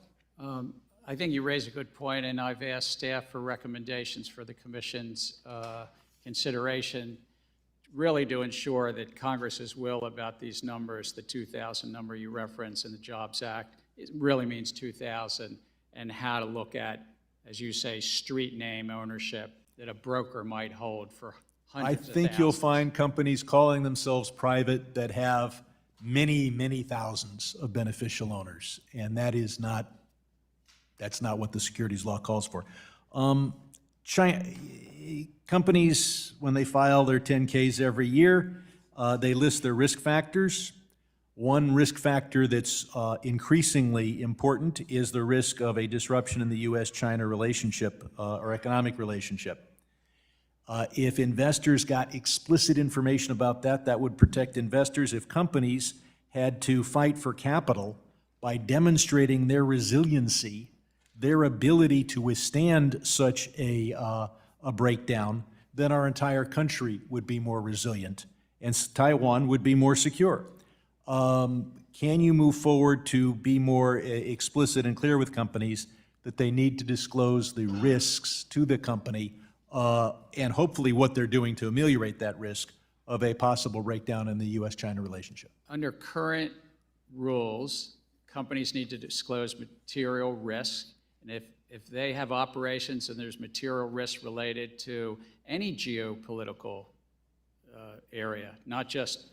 I think you raise a good point, and I've asked staff for recommendations for the Commission's consideration, really to ensure that Congress's will about these numbers, the 2,000 number you reference in the Jobs Act, it really means 2,000, and how to look at, as you say, street name ownership that a broker might hold for hundreds of thousands. I think you'll find companies calling themselves private that have many, many thousands of beneficial owners, and that's not what the securities law calls for. Companies, when they file their 10Ks every year, they list their risk factors. One risk factor that's increasingly important is the risk of a disruption in the U.S.-China relationship or economic relationship. If investors got explicit information about that, that would protect investors. If companies had to fight for capital by demonstrating their resiliency, their ability to withstand such a breakdown, then our entire country would be more resilient and Taiwan would be more secure. Can you move forward to be more explicit and clear with companies that they need to disclose the risks to the company and hopefully what they're doing to ameliorate that risk of a possible breakdown in the U.S.-China relationship? Under current rules, companies need to disclose material risk, and if they have operations and there's material risk related to any geopolitical area, not just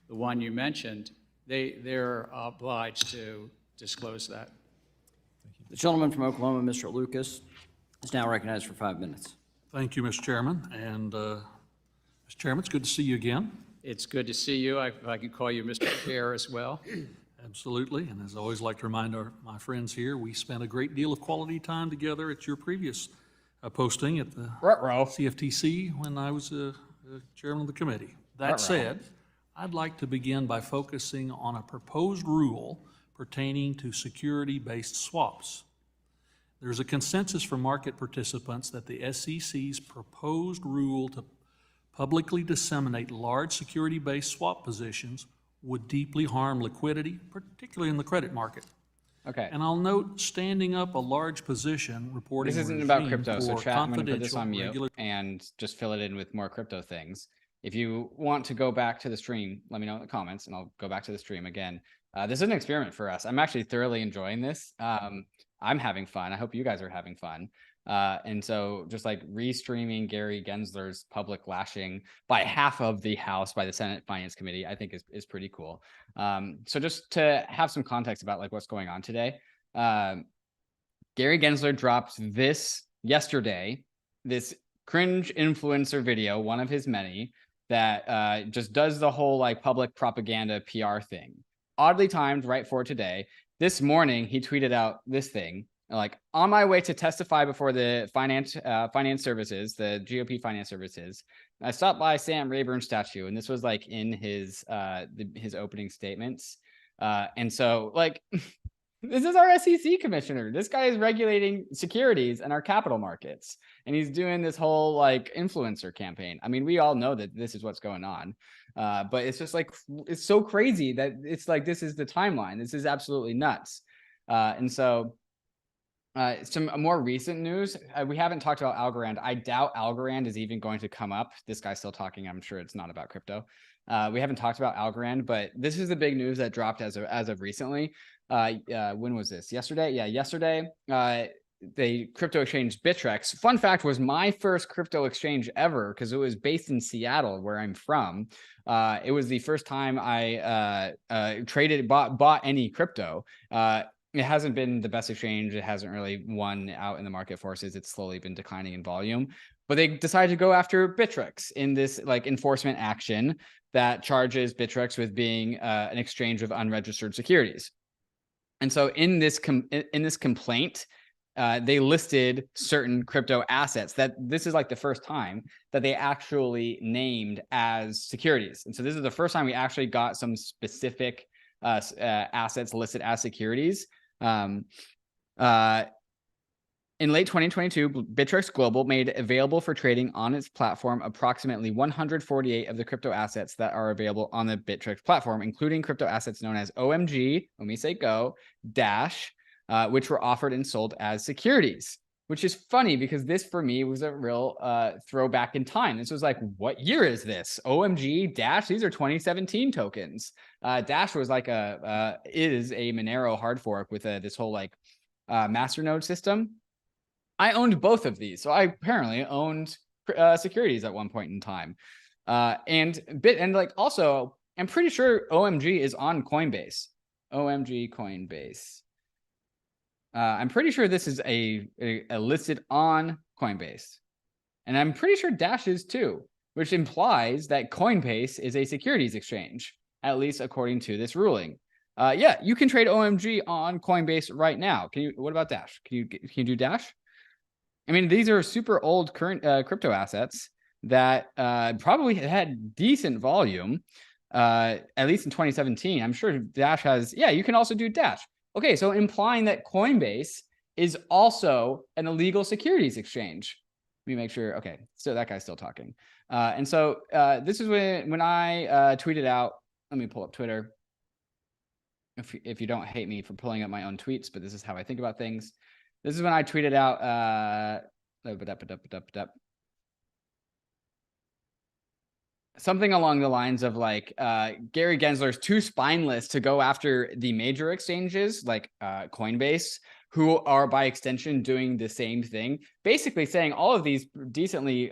the one you mentioned, they're obliged to disclose that. The gentleman from Oklahoma, Mr. Lucas, is now recognized for 5 minutes. Thank you, Mr. Chairman. And Mr. Chairman, it's good to see you again. It's good to see you. If I can call you Mr. Chair as well. Absolutely. And as I always like to remind my friends here, we spent a great deal of quality time together at your previous posting at the CFTC when I was chairman of the committee. That said, I'd like to begin by focusing on a proposed rule pertaining to security-based swaps. There's a consensus from market participants that the SEC's proposed rule to publicly disseminate large security-based swap positions would deeply harm liquidity, particularly in the credit market. Okay. And I'll note, standing up a large position reporting This isn't regime about crypto, so for chat, I'm going to put this on confidential mute and just fill it in with more crypto things. If you want to go back to the stream, let me know in the comments and I'll go back to the stream again. This is an experiment for us. I'm actually thoroughly enjoying this. I'm having fun. I hope you guys are having fun. And so just like restreaming Gary Gensler's public lashing by half of the House by the Senate Finance Committee, I think is pretty cool. So just to have some context about like what's going on today, Gary Gensler dropped this yesterday, this cringe influencer video, one of his many, that just does the whole like public propaganda PR thing. Oddly timed right for today. This morning, he tweeted out this thing, like, on my way to testify before the finance services, the GOP finance services, I stopped by Sam Rayburn's statue, and this was like in his opening statements. And so like, this is our SEC commissioner. This guy is regulating securities and our capital markets. And he's doing this whole like influencer campaign. I mean, we all know that this is what's going on. But it's just like, it's so crazy that it's like, this is the timeline. This is absolutely nuts. And so some more recent news, we haven't talked about Algorand. I doubt Algorand is even going to come up. This guy's still talking. I'm sure it's not about crypto. We haven't talked about Algorand, but this is the big news that dropped as of recently. When was this? Yesterday? Yeah, yesterday. the crypto exchange Bittrex. Fun fact was my first crypto exchange ever, because it was based in Seattle, where I'm from. It was the first time I bought any crypto. It hasn't been the best exchange. It hasn't really won out in the market forces. It's slowly been declining in volume. But they decided to go after Bittrex in this like enforcement action that charges Bittrex with being an exchange of unregistered securities. And so in this complaint, they listed certain crypto assets that this is like the first time that they actually named as securities. And so this is the first time we actually got some specific assets listed as securities. In late 2022, Bittrex Global made available for trading on its platform approximately 148 of the crypto assets that are available on the Bittrex platform, including crypto assets known as OMG, when we say go, Dash, which were offered and sold as securities, which is funny because this for me was a real throwback in time. This was like, what year is this? OMG, Dash, these are 2017 tokens. Dash was like is a Monero hard fork with this whole like masternode system. I owned both of these. So I apparently owned securities at one point in time. And like also, I'm pretty sure OMG is on Coinbase. OMG Coinbase. I'm pretty sure this is a listed on Coinbase. And I'm pretty sure Dash is too, which implies that Coinbase is a securities exchange, at least according to this ruling. Yeah, you can trade OMG on Coinbase right now. What about Dash? Can you do Dash? I mean, these are super old current crypto assets that probably had decent volume, at least in 2017. I'm sure Dash has, yeah, you can also do Dash. Okay, so implying that Coinbase is also an illegal securities exchange. Let me make sure, okay, so that guy's still talking. And so this is when I tweeted out, let me pull up Twitter. If you don't hate me for pulling up my own tweets, but this is how I think about things. This is when I tweeted out something along the lines of like Gary Gensler's too spineless to go after the major exchanges like Coinbase, who are by extension doing the same thing, basically saying all of these decently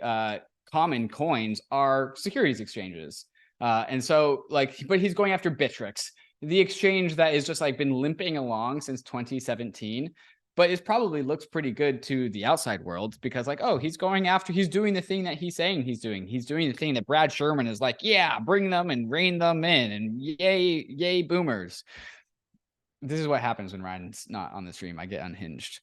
common coins are securities exchanges. And so like, but he's going after Bittrex, the exchange that is just like been limping along since 2017. But it probably looks pretty good to the outside world because like, oh, he's doing the thing that he's saying he's doing. He's doing the thing that Brad Sherman is like, yeah, bring them and rein them in and yay boomers. This is what happens when Ryan's not on the stream. I get unhinged.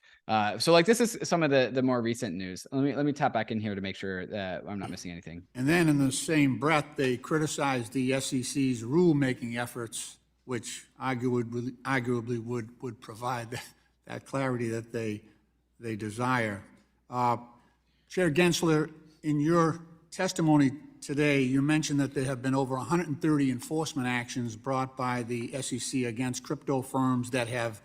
So like this is some of the more recent news. Let me tap back in here to make sure that I'm not missing anything. And then in the same breath, they criticized the SEC's rulemaking efforts, which arguably would provide that clarity that they desire. Chair Gensler, in your testimony today, you mentioned that there have been over 130 enforcement actions brought by the SEC against crypto firms that have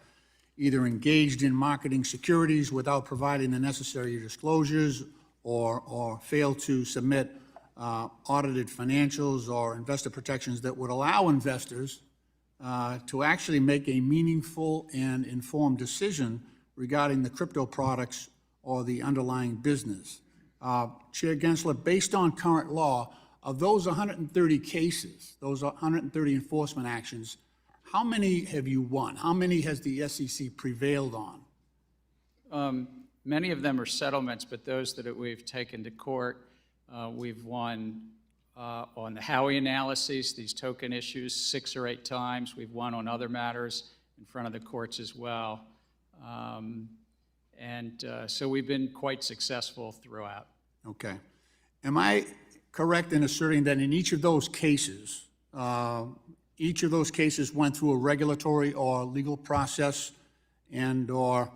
either engaged in marketing securities without providing the necessary disclosures or failed to submit audited financials or investor protections that would allow investors to actually make a meaningful and informed decision regarding the crypto products or the underlying business. Chair Gensler, based on current law, of those 130 cases, those 130 enforcement actions, how many have you won? How many has the SEC prevailed on? Many of them are settlements, but those that we've taken to court, we've won on the Howey analyses, these token issues, 6 or 8 times. We've won on other matters in front of the courts as well. So we've been quite successful throughout. Okay. Am I correct in asserting that in each of those cases went through a regulatory or legal process and or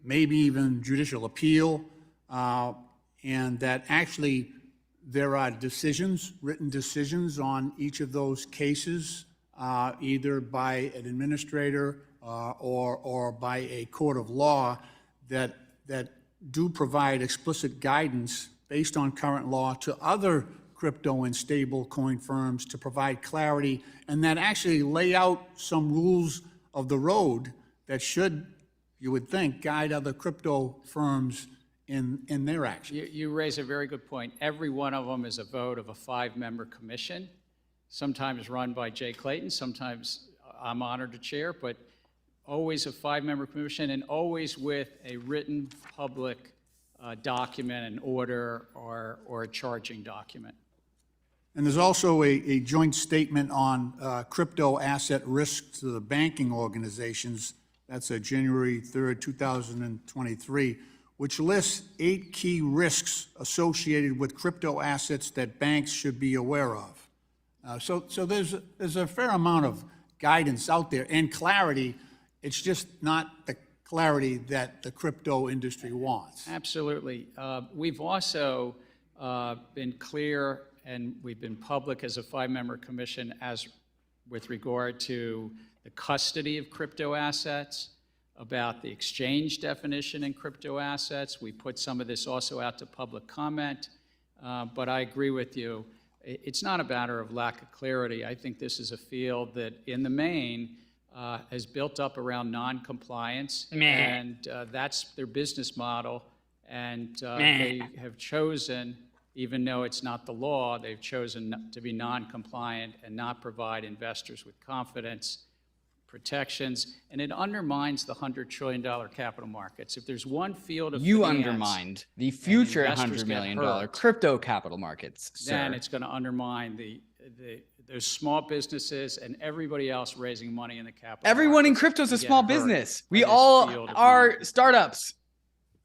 maybe even judicial appeal, and that actually there are written decisions on each of those cases, either by an administrator or by a court of law that do provide explicit guidance based on current law to other crypto and stable coin firms to provide clarity and that actually lay out some rules of the road that should you would think, guide other crypto firms in their action. You raise a very good point. Every one of them is a vote of a 5-member commission, sometimes run by Jay Clayton, sometimes I'm honored to chair, but always a 5-member commission and always with a written public document, an order, or a charging document. And there's also a joint statement on crypto asset risks to the banking organizations. That's a January 3rd, 2023, which lists 8 key risks associated with crypto assets that banks should be aware of. So there's a fair amount of guidance out there and clarity. It's just not the clarity that the crypto industry wants. Absolutely. We've also been clear and we've been public as a 5-member commission as with regard to the custody of crypto assets, about the exchange definition in crypto assets. We put some of this also out to public comment, but I agree with you. It's not a matter of lack of clarity. I think this is a field that, in the main, has built up around non-compliance, and that's their business model, and they have chosen, even though it's not the law, they've chosen to be non-compliant and not provide investors with confidence protections, and it undermines the $100 trillion capital markets. If there's one field of You finance undermined the future investors $100 get million hurt, crypto capital markets, sir. then it's going to undermine those small businesses and everybody else raising money in the capital Everyone in markets crypto is a and get small hurt business. by We this all field of are money. startups.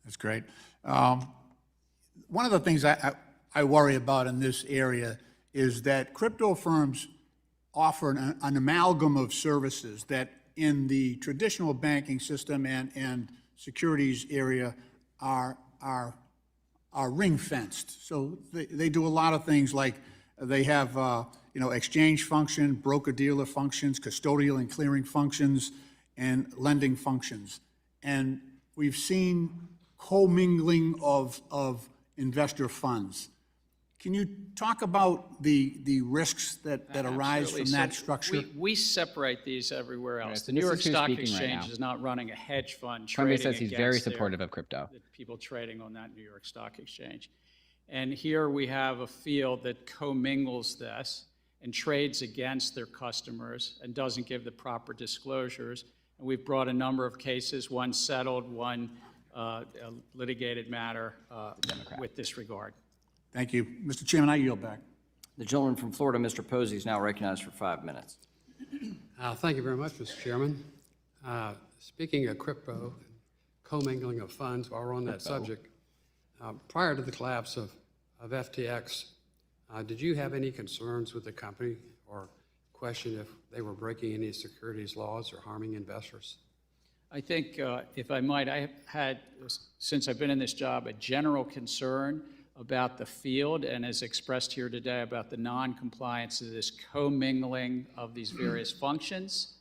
That's great. One of the things I worry about in this area is that crypto firms offer an amalgam of services that in the traditional banking system and securities area are ring fenced. So they do a lot of things like they have exchange function, broker dealer functions, custodial and clearing functions, and lending functions. And we've seen commingling of investor funds. Can you talk about the risks that arise from Absolutely. that So structure? We separate these everywhere else. so The New this York is who's Stock speaking right Exchange now. is not running a hedge fund Coinbase trading says he's very against supportive of crypto. the people trading on that New York Stock Exchange. And here we have a field that commingles this and trades against their customers and doesn't give the proper disclosures. And we've brought a number of cases, one settled, one a litigated matter with this regard. Thank you. Mr. Chairman, I yield back. The gentleman from Florida, Mr. Posey, is now recognized for 5 minutes. Thank you very much, Mr. Chairman. Speaking of crypto, commingling of funds, while we're on that subject, prior to the collapse of FTX, did you have any concerns with the company or question if they were breaking any securities laws or harming investors? I think, if I might, I have had, since I've been in this job, a general concern about the field, and as expressed here today, about the non-compliance of this commingling of these various functions,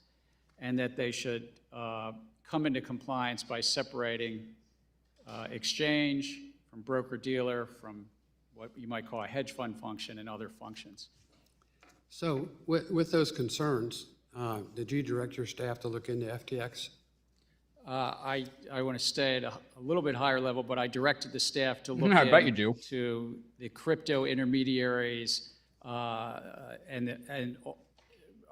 and that they should come into compliance by separating exchange from broker-dealer, from what you might call a hedge fund function and other functions. So with those concerns, did you direct your staff to look into FTX? I want to stay at a little bit higher level, but I directed the staff to look I bet you do. to the crypto intermediaries and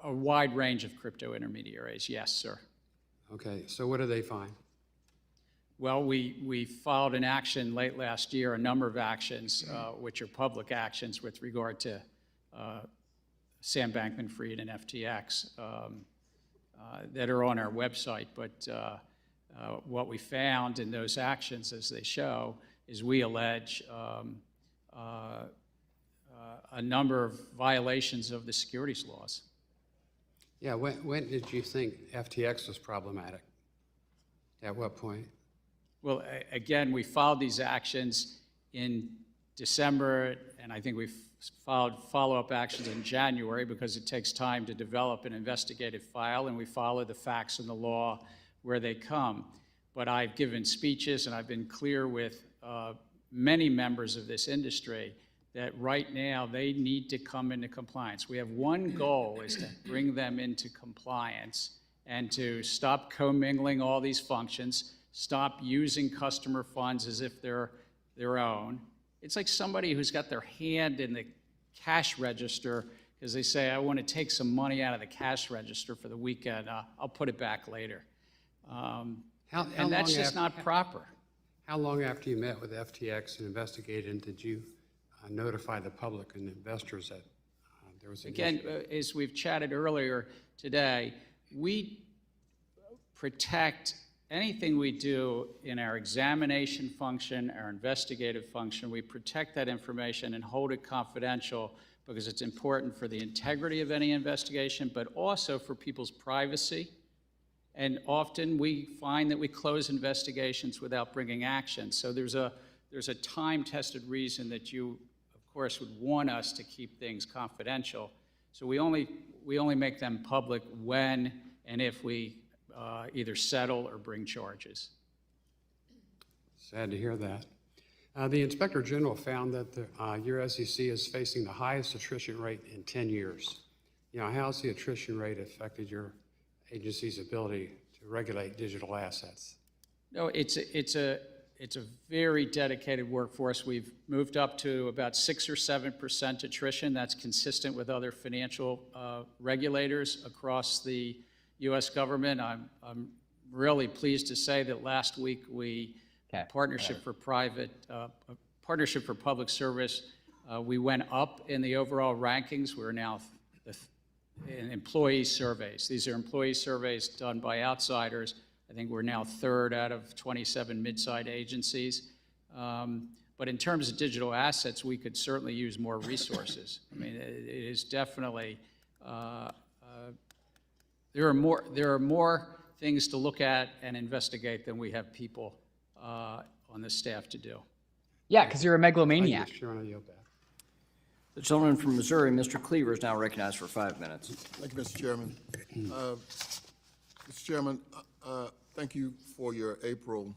a wide range of crypto intermediaries. Yes, sir. Okay, so what did they find? Well, we filed an action late last year, a number of actions, which are public actions with regard to Sam Bankman-Fried and FTX that are on our website. But what we found in those actions, as they show, is we allege a number of violations of the securities laws. Yeah, when did you think FTX was problematic? At what point? Well, again, we filed these actions in December, and I think we've filed follow-up actions in January because it takes time to develop an investigative file, and we follow the facts and the law where they come. But I've given speeches, and I've been clear with many members of this industry that right now they need to come into compliance. We have one goal, is to bring them into compliance, and to stop commingling all these functions, stop using customer funds as if they're their own. It's like somebody who's got their hand in the cash register because they say, I want to take some money out of the cash register for the weekend. I'll put it back later. And that's just not proper. How long after you met with FTX and investigated did you notify the public and investors that there was an Again, issue? as we've chatted earlier today, we protect anything we do in our examination function, our investigative function. We protect that information and hold it confidential because it's important for the integrity of any investigation, but also for people's privacy. And often we find that we close investigations without bringing action. So there's a time-tested reason that you, of course, would want us to keep things confidential. So we only make them public when and if we either settle or bring charges. Sad to hear that. The Inspector General found that your SEC is facing the highest attrition rate in 10 years. How has the attrition rate affected your agency's ability to regulate digital assets? No, it's a very dedicated workforce. We've moved up to about 6 or 7% attrition. That's consistent with other financial regulators across the U.S. government. I'm really pleased to say that last week we Partnership for Public Service, we went up in the overall rankings. We're now in employee surveys. These are employee surveys done by outsiders. I think we're now 3rd out of 27 mid-sized agencies. But in terms of digital assets, we could certainly use more resources. I mean, it is definitely, there are more things to look at and investigate than we have people on the staff to do. Yeah, because you're a megalomaniac. Thank you, Mr. Chairman. I yield back. The gentleman from Missouri, Mr. Cleaver, is now recognized for 5 minutes. Thank you, Mr. Chairman. Mr. Chairman, thank you for your April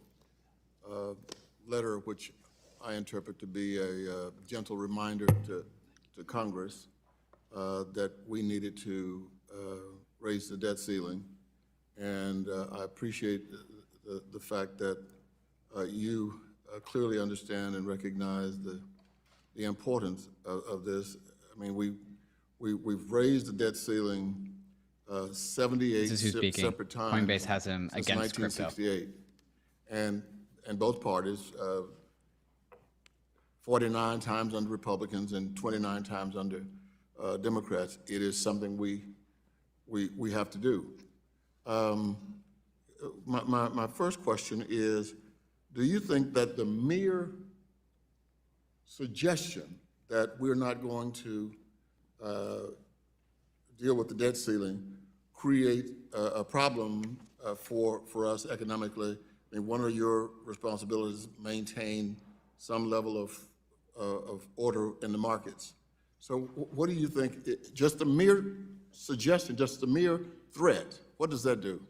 letter, which I interpret to be a gentle reminder to Congress that we needed to raise the debt ceiling. And I appreciate the fact that you clearly understand and recognize the importance of this. I mean, we've raised the debt ceiling 78 separate times. Coinbase has him against crypto. 1968, and both parties, 49 times under Republicans and 29 times under Democrats. It is something we have to do. My first question is, do you think that the mere suggestion that we're not going to deal with the debt ceiling create a problem for us economically? I mean, one of your responsibilities is maintain some level of order in the markets. So what do you think, just the mere suggestion, just the mere threat, what does that do?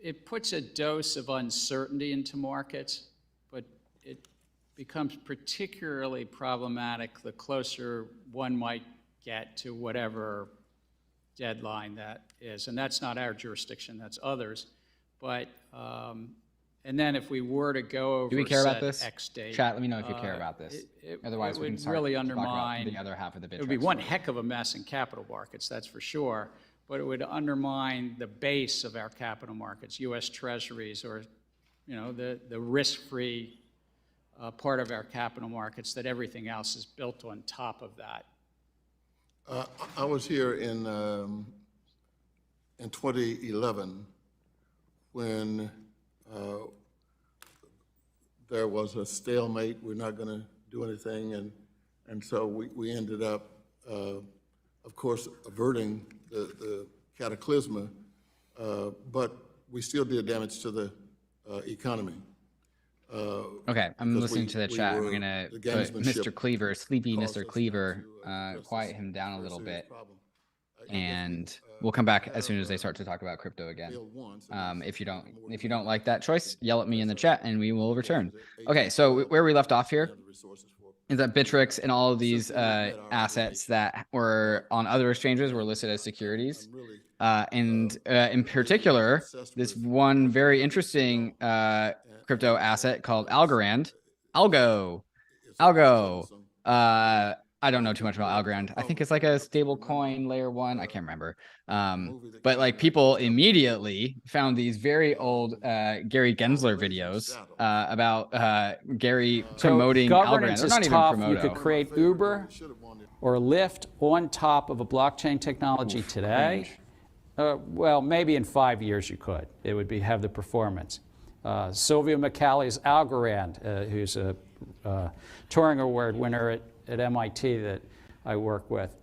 It puts a dose of uncertainty into markets, but it becomes particularly problematic the closer one might get to whatever deadline that is. And that's not our jurisdiction, that's others. But, and then if we were to go over Do we care about this? X date. Chat, let me know if you care about this. Otherwise, it we can would start really to talk about undermine the other half of the bid. It would be one heck of a mess in capital markets, that's for sure. But it would undermine the base of our capital markets, U.S. Treasuries, or the risk-free part of our capital markets, that everything else is built on top of that. I was here in 2011 when there was a stalemate. We're not going to do anything, and so we ended up, of course, averting the cataclysm, but we still did damage to the economy. Okay, I'm listening to the chat. We're gonna put Mr. Cleaver, sleepy Mr. Cleaver, quiet him down a little bit, and we'll come back as soon as they start to talk about crypto again. If you don't like that choice, yell at me in the chat, and we will return. Okay, so where we left off here. is that Bittrex and all of these assets that were on other exchanges were listed as securities. And in particular, this one very interesting crypto asset called Algorand. Algo. I don't know too much about Algorand. I think it's like a stable coin layer 1. I can't remember. But like people immediately found these very old Gary Gensler videos about Gary promoting governance Algorand. They're is not even tough. You promoto. could create Uber or Lyft on top of a blockchain technology today. Well, maybe in 5 years you could. It would have the performance. Sylvia McCally's Algorand, who's a Turing Award winner at MIT that I work with.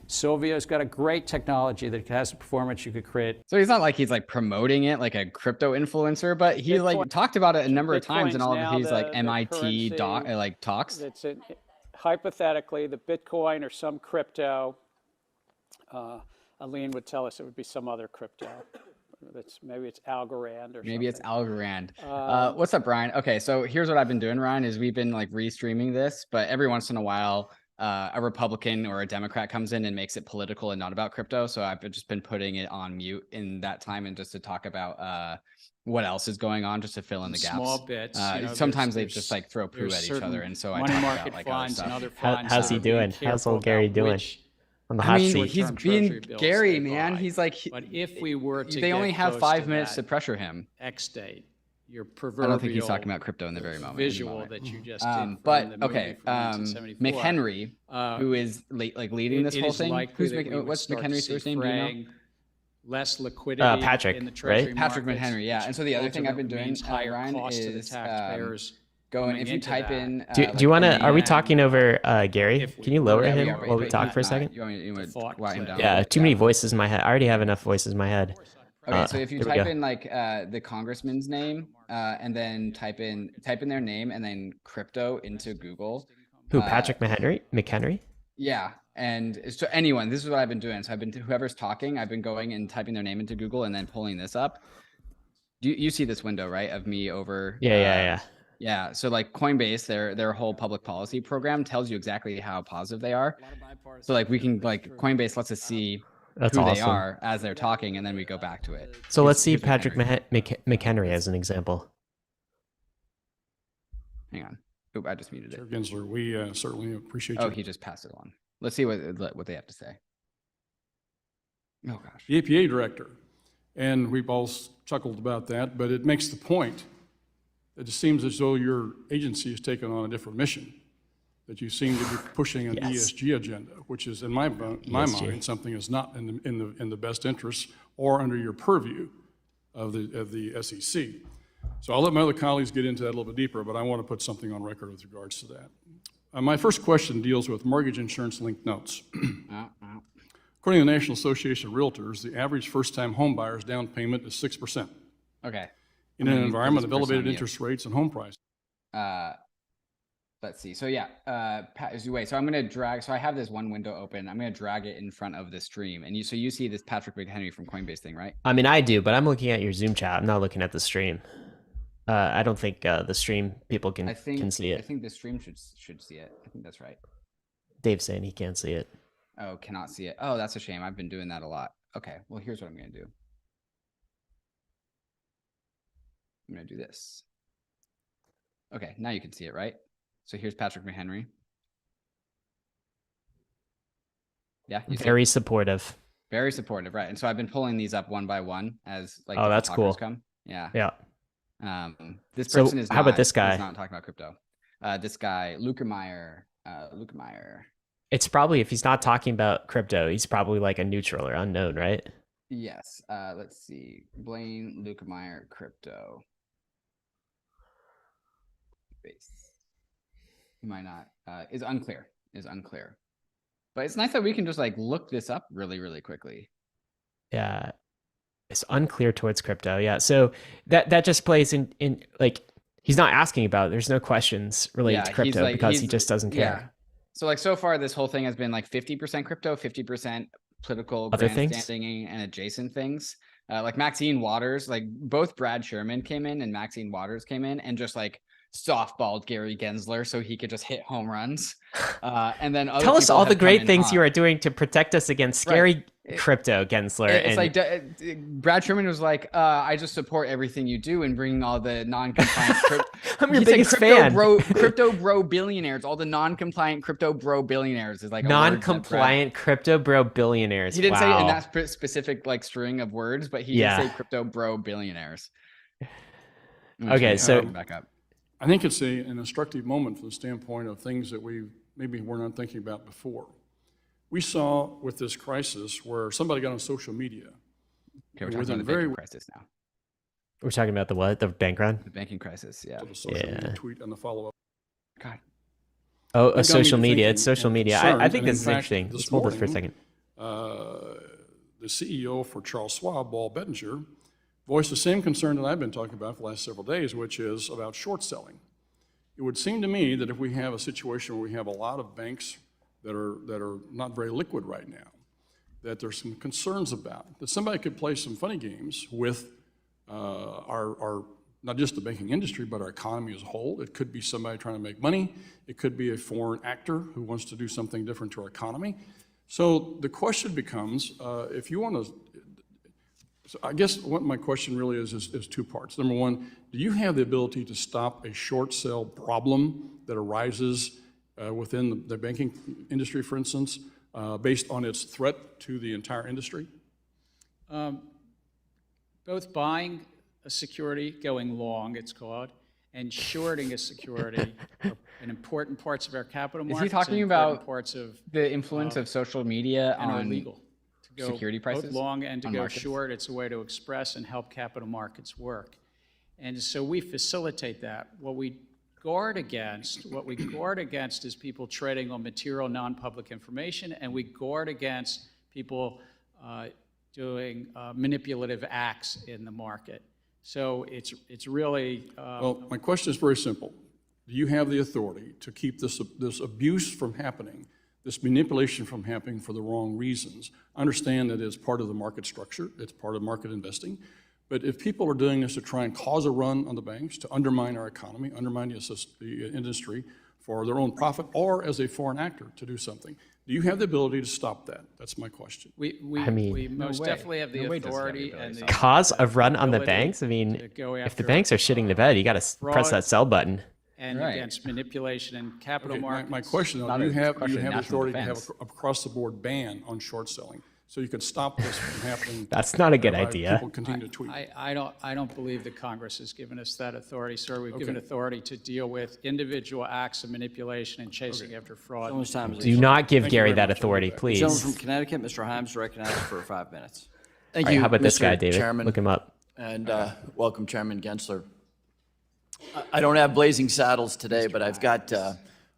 Sylvia's got a great technology that has the performance you could create. So he's not like he's like promoting it like a crypto influencer, but he like talked about it a number of times in all of his like MIT talks. Hypothetically, the Bitcoin or some crypto, Aline would tell us it would be some other crypto. Maybe it's Algorand or maybe something. it's Algorand. What's up, Brian? Okay, so here's what I've been doing, Ryan, is we've been like restreaming this, but every once in a while, a Republican or a Democrat comes in and makes it political and not about crypto. So I've just been putting it on mute in that time and just to talk about what else is going on, just to fill in the gaps. Small bits. Sometimes they just like throw poo at each other, and so I money talk market about like funds other and stuff. other funds. How's he doing? How's old Gary doing? On the hot I mean, seat. he's being Gary, man. He's like, But if we were to they only get have close 5 minutes that to pressure him. X date, your I proverbial don't think he's talking about crypto in the very moment. visual that you just did from But the movie okay, from 1974. McHenry, who is like leading this it whole is thing. likely Who's that we would what's start to McHenry's see first name? Do you know? fraying, less liquidity Patrick, in the treasury right? Patrick markets, McHenry, yeah. which And so the other thing I've been ultimately doing, means higher Ryan, cost to the is taxpayers. going. coming If you into type that. in, Do you want to? Are we talking over Gary? If we Can you lower were- him Yeah, while we talk for a second? You want me to thought quiet him clip. down? Yeah, too many voices in my head. I already have enough voices in my head. Okay, so if you here we type go. in like the congressman's name and then type in their name and then crypto into Google. Who? Patrick McHenry? Yeah, and so anyone, this is what I've been doing. So I've been whoever's talking, I've been going and typing their name into Google and then pulling this up. You see this window, right, of me over? Yeah. Yeah, so like Coinbase, their whole public policy program tells you exactly how positive they are. So like we can like Coinbase lets us see That's who they awesome. are as they're talking, and then we go back to it. So let's see Here's Patrick McHenry. McHenry as an example. Hang on. Oop, I just muted Chair it. Gensler, we certainly appreciate Oh, your he just passed it on. Let's see what they have to say. Oh gosh. the APA director. And we've all chuckled about that, but it makes the point that it seems as though your agency has taken on a different mission, that you seem to be pushing an Yes. ESG agenda, which is, in my mind, something that's not in the best interest or under your purview of the SEC. So I'll let my other colleagues get into that a little bit deeper, but I want to put something on record with regards to that. My first question deals with mortgage insurance linked notes. According to the National Association of Realtors, the average first-time home buyer's down payment is 6%. Okay. In an environment of elevated interest rates and home prices. Let's see. So yeah, wait. So I'm gonna drag. So I have this one window open. I'm gonna drag it in front of the stream, and you see this Patrick McHenry from Coinbase thing, right? I mean, I do, but I'm looking at your Zoom chat. I'm not looking at the stream. I don't think the stream people can see I it. think the stream should see it. I think that's right. Dave's saying he can't see it. Oh, cannot see it. Oh, that's a shame. I've been doing that a lot. Okay. Well, here's what I'm gonna do. I'm gonna do this. Okay, now you can see it, right? So here's Patrick McHenry. Yeah, you see it? Very supportive. Very supportive, right? And so I've been pulling these up one by one as like Oh, that's cool. come. Yeah. Yeah. This So person is how about this he's guy? not talking about crypto. This guy, Lukermeyer. It's probably, if he's not talking about crypto, he's probably like a neutral or unknown, right? Yes. Let's see. Blaine Lukermeyer, crypto. Base. He might not. Is unclear. But it's nice that we can just like look this up really, really quickly. Yeah. It's unclear towards crypto. Yeah. So that just plays in like, he's not asking about it. There's no questions related to crypto because he just doesn't care. Yeah. So like so far, this whole thing has been like 50% crypto, 50% political Other things? grandstanding and adjacent things. Like Maxine Waters, like both Brad Sherman came in and Maxine Waters came in and just like softballed Gary Gensler so he could just hit home runs. And then other Tell us people all have the come great in things hot. you are doing to protect us against scary crypto, Gensler. It's like Brad Truman was like, I just support everything you do and bringing all the non-compliant. I'm your He said biggest fan. Crypto bro billionaires, all the non-compliant crypto bro billionaires is like a word that non-compliant crypto bro billionaires. He didn't say it in Wow. that specific like string of words, but he did say crypto bro billionaires. Okay, so back up. I think it's an instructive moment from the standpoint of things that maybe we're not thinking about before. We saw with this crisis where somebody got on social media. Okay, we're talking about the banking crisis now. we're talking about the what? The bank run? The banking crisis, yeah. The social media tweet and the follow-up. God. Oh, That got me social to media. thinking It's social and media. concerned, I think and in this is fact, interesting. this Let's hold this for a morning, second. The CEO for Charles Schwab, Paul Bettinger, voiced the same concern that I've been talking about for the last several days, which is about short selling. It would seem to me that if we have a situation where we have a lot of banks that are not very liquid right now, that there's some concerns about, that somebody could play some funny games with our not just the banking industry, but our economy as a whole. It could be somebody trying to make money. It could be a foreign actor who wants to do something different to our economy. So the question becomes, if you want to, so I guess what my question really is two parts. Number one, do you have the ability to stop a short sell problem that arises within the banking industry, for instance, based on its threat to the entire industry? Both buying a security, going long, it's called, and shorting a security are in important parts of our capital Is markets. he talking and important about parts of the influence of social media and are on legal to go security prices? both long and to on go markets? short. It's a way to express and help capital markets work. And so we facilitate that. What we guard against is people trading on material non-public information, and we guard against people doing manipulative acts in the market. So it's really Well, my question is very simple. Do you have the authority to keep this abuse from happening, this manipulation from happening for the wrong reasons? I understand that it's part of the market structure, it's part of market investing, but if people are doing this to try and cause a run on the banks, to undermine our economy, undermine the industry for their own profit, or as a foreign actor to do something, do you have the ability to stop that? That's my question. we No most way. definitely have the No way does he have the authority ability and to the stop Cause a run on the ability banks? I mean, to go if the after, banks are shitting the bed, you got to press that sell button. and Right. against manipulation in capital Okay, markets. my question, though, Not do you a have question of the national authority to have defense. a across-the-board ban on short selling? So you could stop this from happening? That's not a good by idea. People continue to tweet. I don't believe that Congress has given us that authority, sir. We've given authority to deal with individual acts of manipulation and chasing after fraud. Gentleman's time is Do not give Thank you Gary very that much. authority, please. Gentleman from Connecticut, Mr. Himes, recognized for 5 minutes. Thank All right, you, how about this Mr. guy, David? Chairman, Look him up. and welcome, Chairman Gensler. I don't have blazing saddles today, but I've got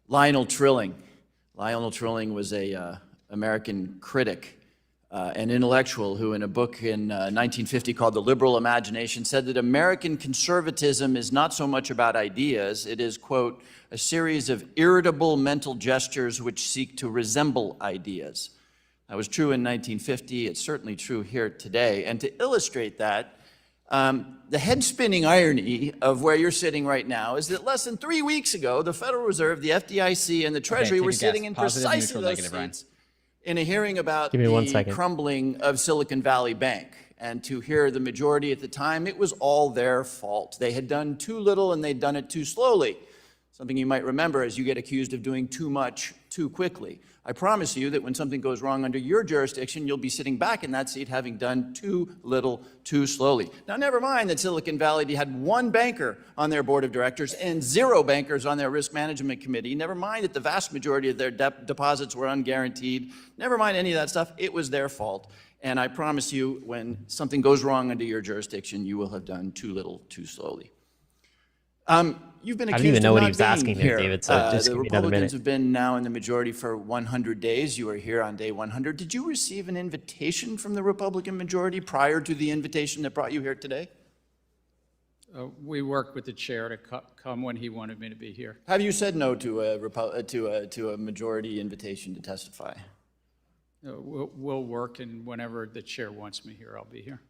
Lionel Trilling. Lionel Trilling was a American critic, an intellectual who, in a book in 1950 called The Liberal Imagination, said that American conservatism is not so much about ideas. It is, quote, a series of irritable mental gestures which seek to resemble ideas. That was true in 1950. It's certainly true here today. And to illustrate that, the head-spinning irony of where you're sitting right now is that less than 3 weeks ago, the Federal Reserve, the FDIC, and the Treasury take were a guess. sitting in Positive, precisely neutral, those negative, Ryan. seats in a hearing about Give me 1 the second. crumbling of Silicon Valley Bank. And to hear the majority at the time, it was all their fault. They had done too little and they'd done it too slowly. Something you might remember as you get accused of doing too much too quickly. I promise you that when something goes wrong under your jurisdiction, you'll be sitting back in that seat having done too little, too slowly. Now, never mind that Silicon Valley had 1 banker on their board of directors and 0 bankers on their risk management committee. Never mind that the vast majority of their deposits were unguaranteed. Never mind any of that stuff. It was their fault. And I promise you, when something goes wrong under your jurisdiction, you will have done too little, too slowly. You've been I accused don't even know of what not he was being asking there, here. David, so just the give me another Republicans minute. have been now in the majority for 100 days. You were here on day 100. Did you receive an invitation from the Republican majority prior to the invitation that brought you here today? We worked with the chair to come when he wanted me to be here. Have you said no to a majority invitation to testify? We'll work, and whenever the chair wants me here, I'll be here.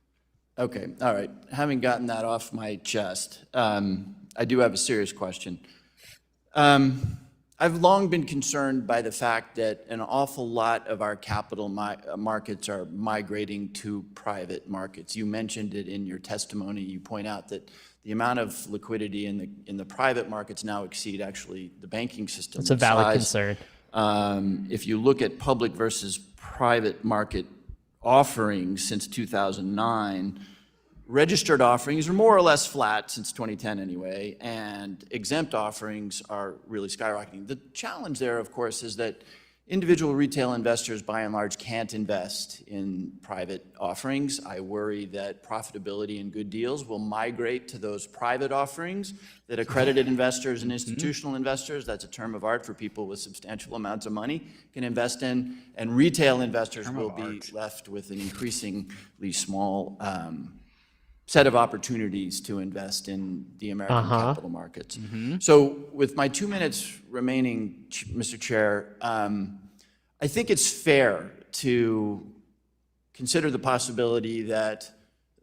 Okay, all right. Having gotten that off my chest, I do have a serious question. I've long been concerned by the fact that an awful lot of our capital markets are migrating to private markets. You mentioned it in your testimony. You point out that the amount of liquidity in the private markets now exceed actually the banking system. That's a valid concern. If you look at public versus private market offerings since 2009, registered offerings are more or less flat since 2010 anyway, and exempt offerings are really skyrocketing. The challenge there, of course, is that individual retail investors, by and large, can't invest in private offerings. I worry that profitability and good deals will migrate to those private offerings that accredited investors and institutional investors, that's a term of art for people with substantial amounts of money, can invest in, and retail investors will be left with an increasingly small set of opportunities to invest in the American capital markets. So with my 2 minutes remaining, Mr. Chair, I think it's fair to consider the possibility that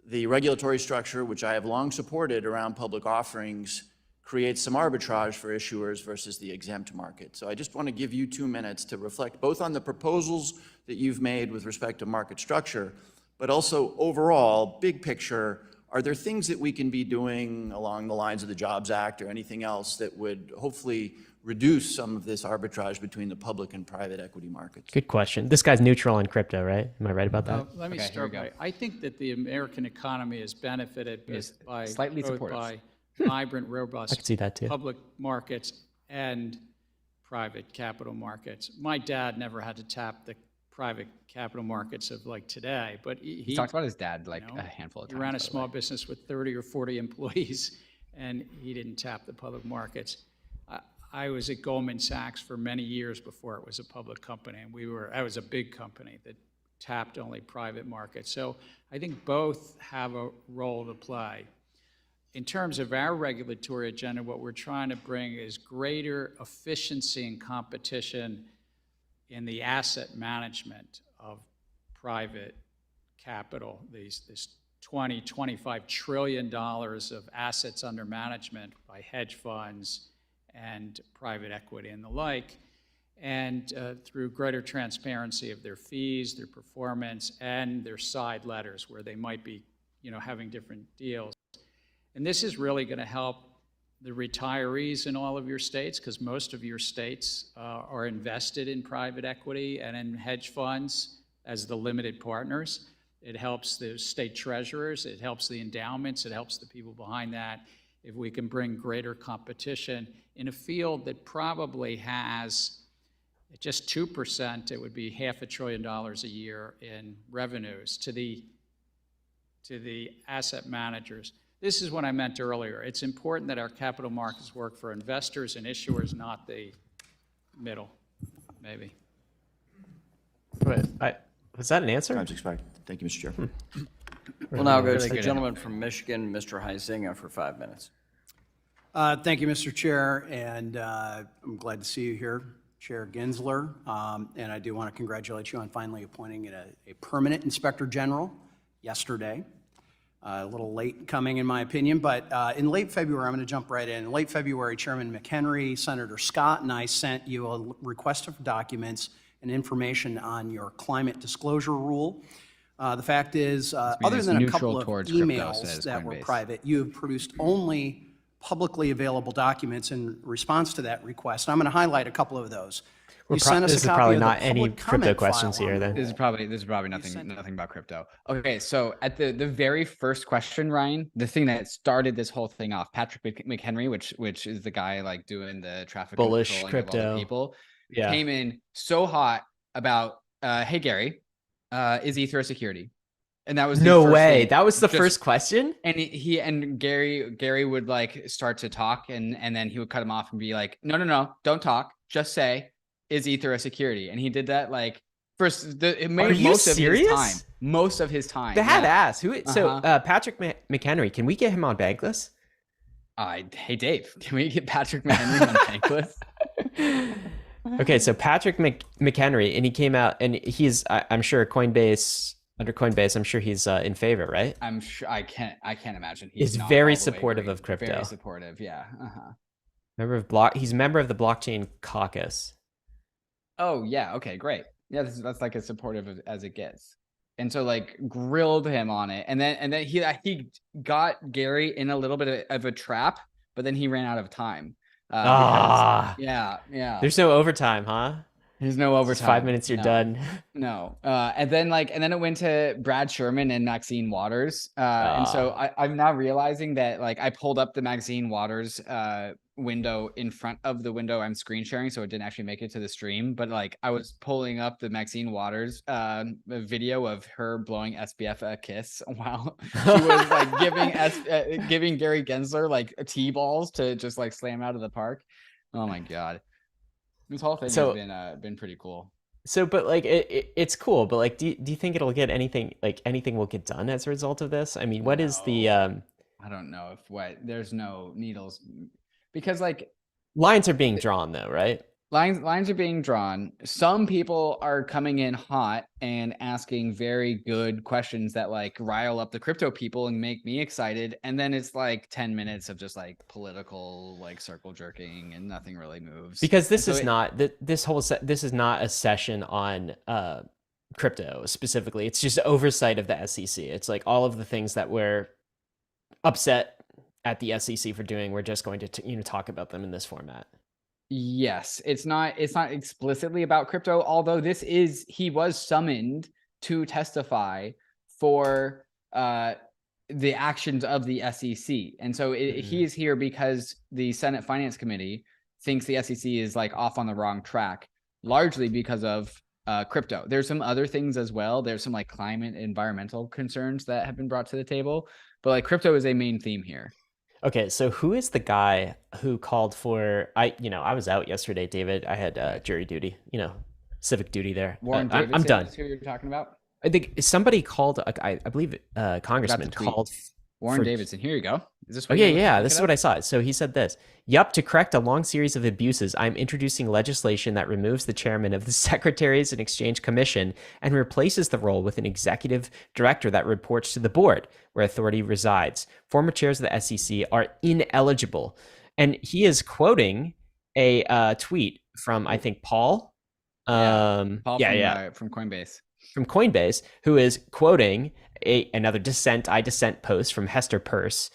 the regulatory structure, which I have long supported around public offerings, creates some arbitrage for issuers versus the exempt market. So I just want to give you 2 minutes to reflect both on the proposals that you've made with respect to market structure, but also overall, big picture, are there things that we can be doing along the lines of the Jobs Act or anything else that would hopefully reduce some of this arbitrage between the public and private equity markets? Good question. This guy's neutral on crypto, right? Am I right about that? Let me start by, I think that the American economy is benefited by slightly both supportive. by vibrant, robust I could see that too. public markets and private capital markets. My dad never had to tap the private capital markets of like today, but He talked about his dad like a handful of he times. ran a by the small way. business with 30 or 40 employees, and he didn't tap the public markets. I was at Goldman Sachs for many years before it was a public company, and I was a big company that tapped only private markets. So I think both have a role to play. In terms of our regulatory agenda, what we're trying to bring is greater efficiency and competition in the asset management of private capital, this $20–25 trillion of assets under management by hedge funds and private equity and the like, and through greater transparency of their fees, their performance, and their side letters where they might be, having different deals. And this is really going to help the retirees in all of your states, because most of your states are invested in private equity and in hedge funds as the limited partners. It helps the state treasurers, it helps the endowments, it helps the people behind that if we can bring greater competition in a field that probably has, at just 2%, it would be $500 billion a year in revenues to the asset managers. This is what I meant earlier. It's important that our capital markets work for investors and issuers, not the middle, maybe. Was that an answer? Time's expired. Thank you, Mr. Chair. We'll now go Really to the good gentleman from Michigan, Mr. Huizinga, for 5 minutes. Thank you, Mr. Chair, and I'm glad to see you here, Chair Gensler. And I do want to congratulate you on finally appointing a permanent Inspector General yesterday. A little late coming, in my opinion, but in late February, I'm going to jump right in. In late February, Chairman McHenry, Senator Scott, and I sent you a request for documents and information on your climate disclosure rule. The fact is, other than a couple of emails that were private, you have produced only publicly available documents in response to that request. I'm going to highlight a couple of those. You sent us This a is copy probably of the not any public crypto comment questions file on here the then. This is probably nothing about crypto. Okay, so at the very first question, Ryan, the thing that started this whole thing off, Patrick McHenry, which is the guy like doing the traffic Bullish controlling of all crypto. the people, Yeah. came in so hot about, hey Gary, is Ether a security? And that was the No first way. thing. That was the Just- first question? And Gary would like start to talk, and then he would cut him off and be like, no, don't talk, just say, is Ether a security? And he did that like first. It made Are you most serious? of his time. Most of his time. They had to yeah. ask. So Patrick McHenry, can we get him on Bankless? Hey Dave, can we get Patrick McHenry on Bankless? Okay, so Patrick McHenry, and he came out, and I'm sure Coinbase Under Coinbase, I'm sure he's in favor, right? I'm sure I can't imagine he's Is not very all the way supportive green. of crypto. Very supportive, yeah. He's a member of the blockchain caucus. Oh yeah, okay, great. Yeah, that's like as supportive as it gets. And so like grilled him on it, and then he got Gary in a little bit of a trap, but then he ran out of time. Because yeah. There's no overtime, huh? There's no overtime. Just 5 minutes, you're done. No. And then it went to Brad Sherman and Maxine Waters. And so I'm now realizing that like I pulled up the Maxine Waters window in front of the window I'm screen sharing, so it didn't actually make it to the stream. But like I was pulling up the Maxine Waters video of her blowing SBF a kiss while she was like giving Gary Gensler like T-balls to just like slam out of the park. Oh my God. This whole thing has been pretty cool. So, but like it's cool, but like, do you think it'll get anything will get done as a result of this? I mean, what is the? I don't know if there's no needles, because like lines are being drawn though, right? Lines are being drawn. Some people are coming in hot and asking very good questions that like rile up the crypto people and make me excited. And then it's like 10 minutes of just like political like circle jerking and nothing really moves. Because this is not this is not a session on crypto specifically. It's just oversight of the SEC. It's like all of the things that we're upset at the SEC for doing. We're just going to talk about them in this format. Yes, it's not explicitly about crypto, although he was summoned to testify for the actions of the SEC. And so he is here because the Senate Finance Committee thinks the SEC is like off on the wrong track, largely because of crypto. There's some other things as well. There's some like climate, environmental concerns that have been brought to the table, but like crypto is a main theme here. Okay, so who is the guy who called for? I was out yesterday, David. I had jury duty, civic duty there. Warren I'm Davidson done. Is who you're talking about? I think somebody called. I believe congressman called. Warren Davidson. Here you go. Is this? Oh yeah. This is what I saw. So he said this. Yup, to correct a long series of abuses, I'm introducing legislation that removes the chairman of the Securities and Exchange Commission and replaces the role with an executive director that reports to the board, where authority resides. Former chairs of the SEC are ineligible. And he is quoting a tweet from, I think, Paul. Paul from Coinbase. From Coinbase, who is quoting another I dissent post from Hester Peirce,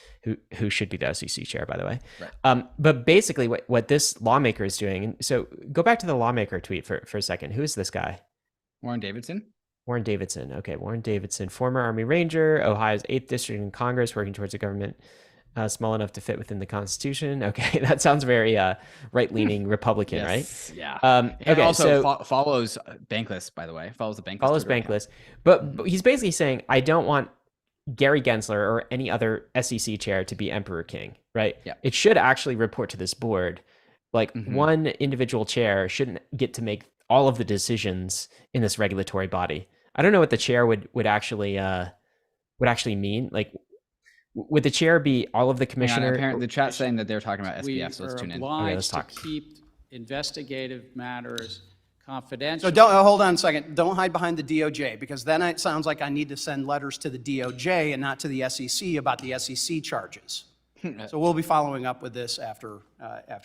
who should be the SEC chair, by the way. Right. But basically what this lawmaker is doing, and so go back to the lawmaker tweet for a second. Who is this guy? Warren Davidson. Warren Davidson. Okay, Warren Davidson, former Army Ranger, Ohio's 8th District in Congress, working towards a government small enough to fit within the Constitution. Okay, that sounds very right-leaning Republican, yes, right? Yeah. Okay, also follows Bankless, by the way. Follows the Bankless. Follows Bankless. But he's basically saying, I don't want Gary Gensler or any other SEC chair to be Emperor King, right? Yeah. It should actually report to this board. Like one individual chair shouldn't get to make all of the decisions in this regulatory body. I don't know what the chair would actually mean. Like, would the chair be all of the commissioner? Apparently, the chat's saying that they're talking about SBF, so let's tune in. We are obliged to keep investigative matters confidential. So hold on a second. Don't hide behind the DOJ, because then it sounds like I need to send letters to the DOJ and not to the SEC about the SEC charges. So we'll be following up with this after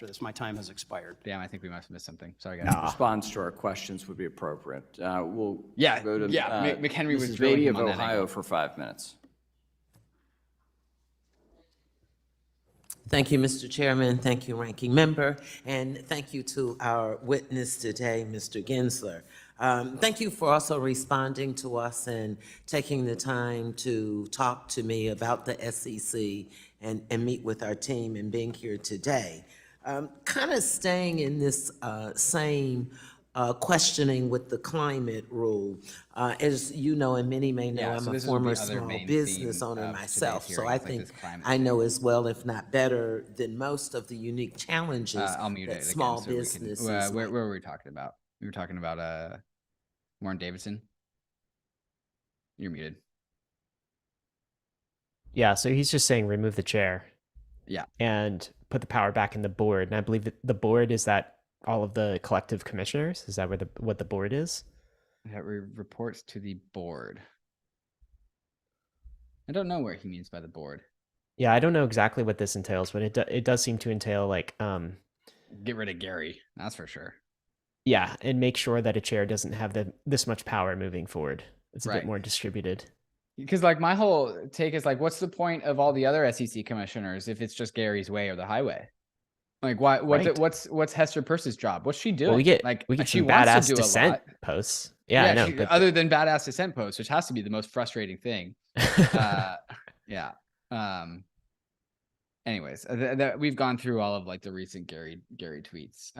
this. My time has expired. Damn, I think we must have missed something. Sorry, guys. Response to our questions would be appropriate. We'll go to McHenry was Mrs. drilling Beatty him of on that Ohio angle. for 5 minutes. Thank you, Mr. Chairman. Thank you, Ranking Member. And thank you to our witness today, Mr. Gensler. Thank you for also responding to us and taking the time to talk to me about the SEC and meet with our team and being here today. Kind of staying in this same questioning with the climate rule. As you know, and many may know, I'm a former small business owner myself, so I think I know as well, if not better, than most of the unique challenges that small businesses. Where were we talking about? We were talking about Warren Davidson. You're muted. Yeah, so he's just saying remove the chair. Yeah. And put the power back in the board. And I believe that the board is that all of the collective commissioners. Is that what the board is? That reports to the board. I don't know where he means by the board. Yeah, I don't know exactly what this entails, but it does seem to entail like Get rid of Gary, that's for sure. yeah, and make sure that a chair doesn't have this much power moving forward. It's a Right. bit more distributed. Because like my whole take is like, what's the point of all the other SEC commissioners if it's just Gary's way or the highway? Like, why? Right. What's Hester Peirce's job? What's she doing? Well, we get she some wants badass to do a dissent lot. posts. Yeah, I know. But other than badass dissent posts, which has to be the most frustrating thing. Yeah. Anyways, we've gone through all of like the recent Gary tweets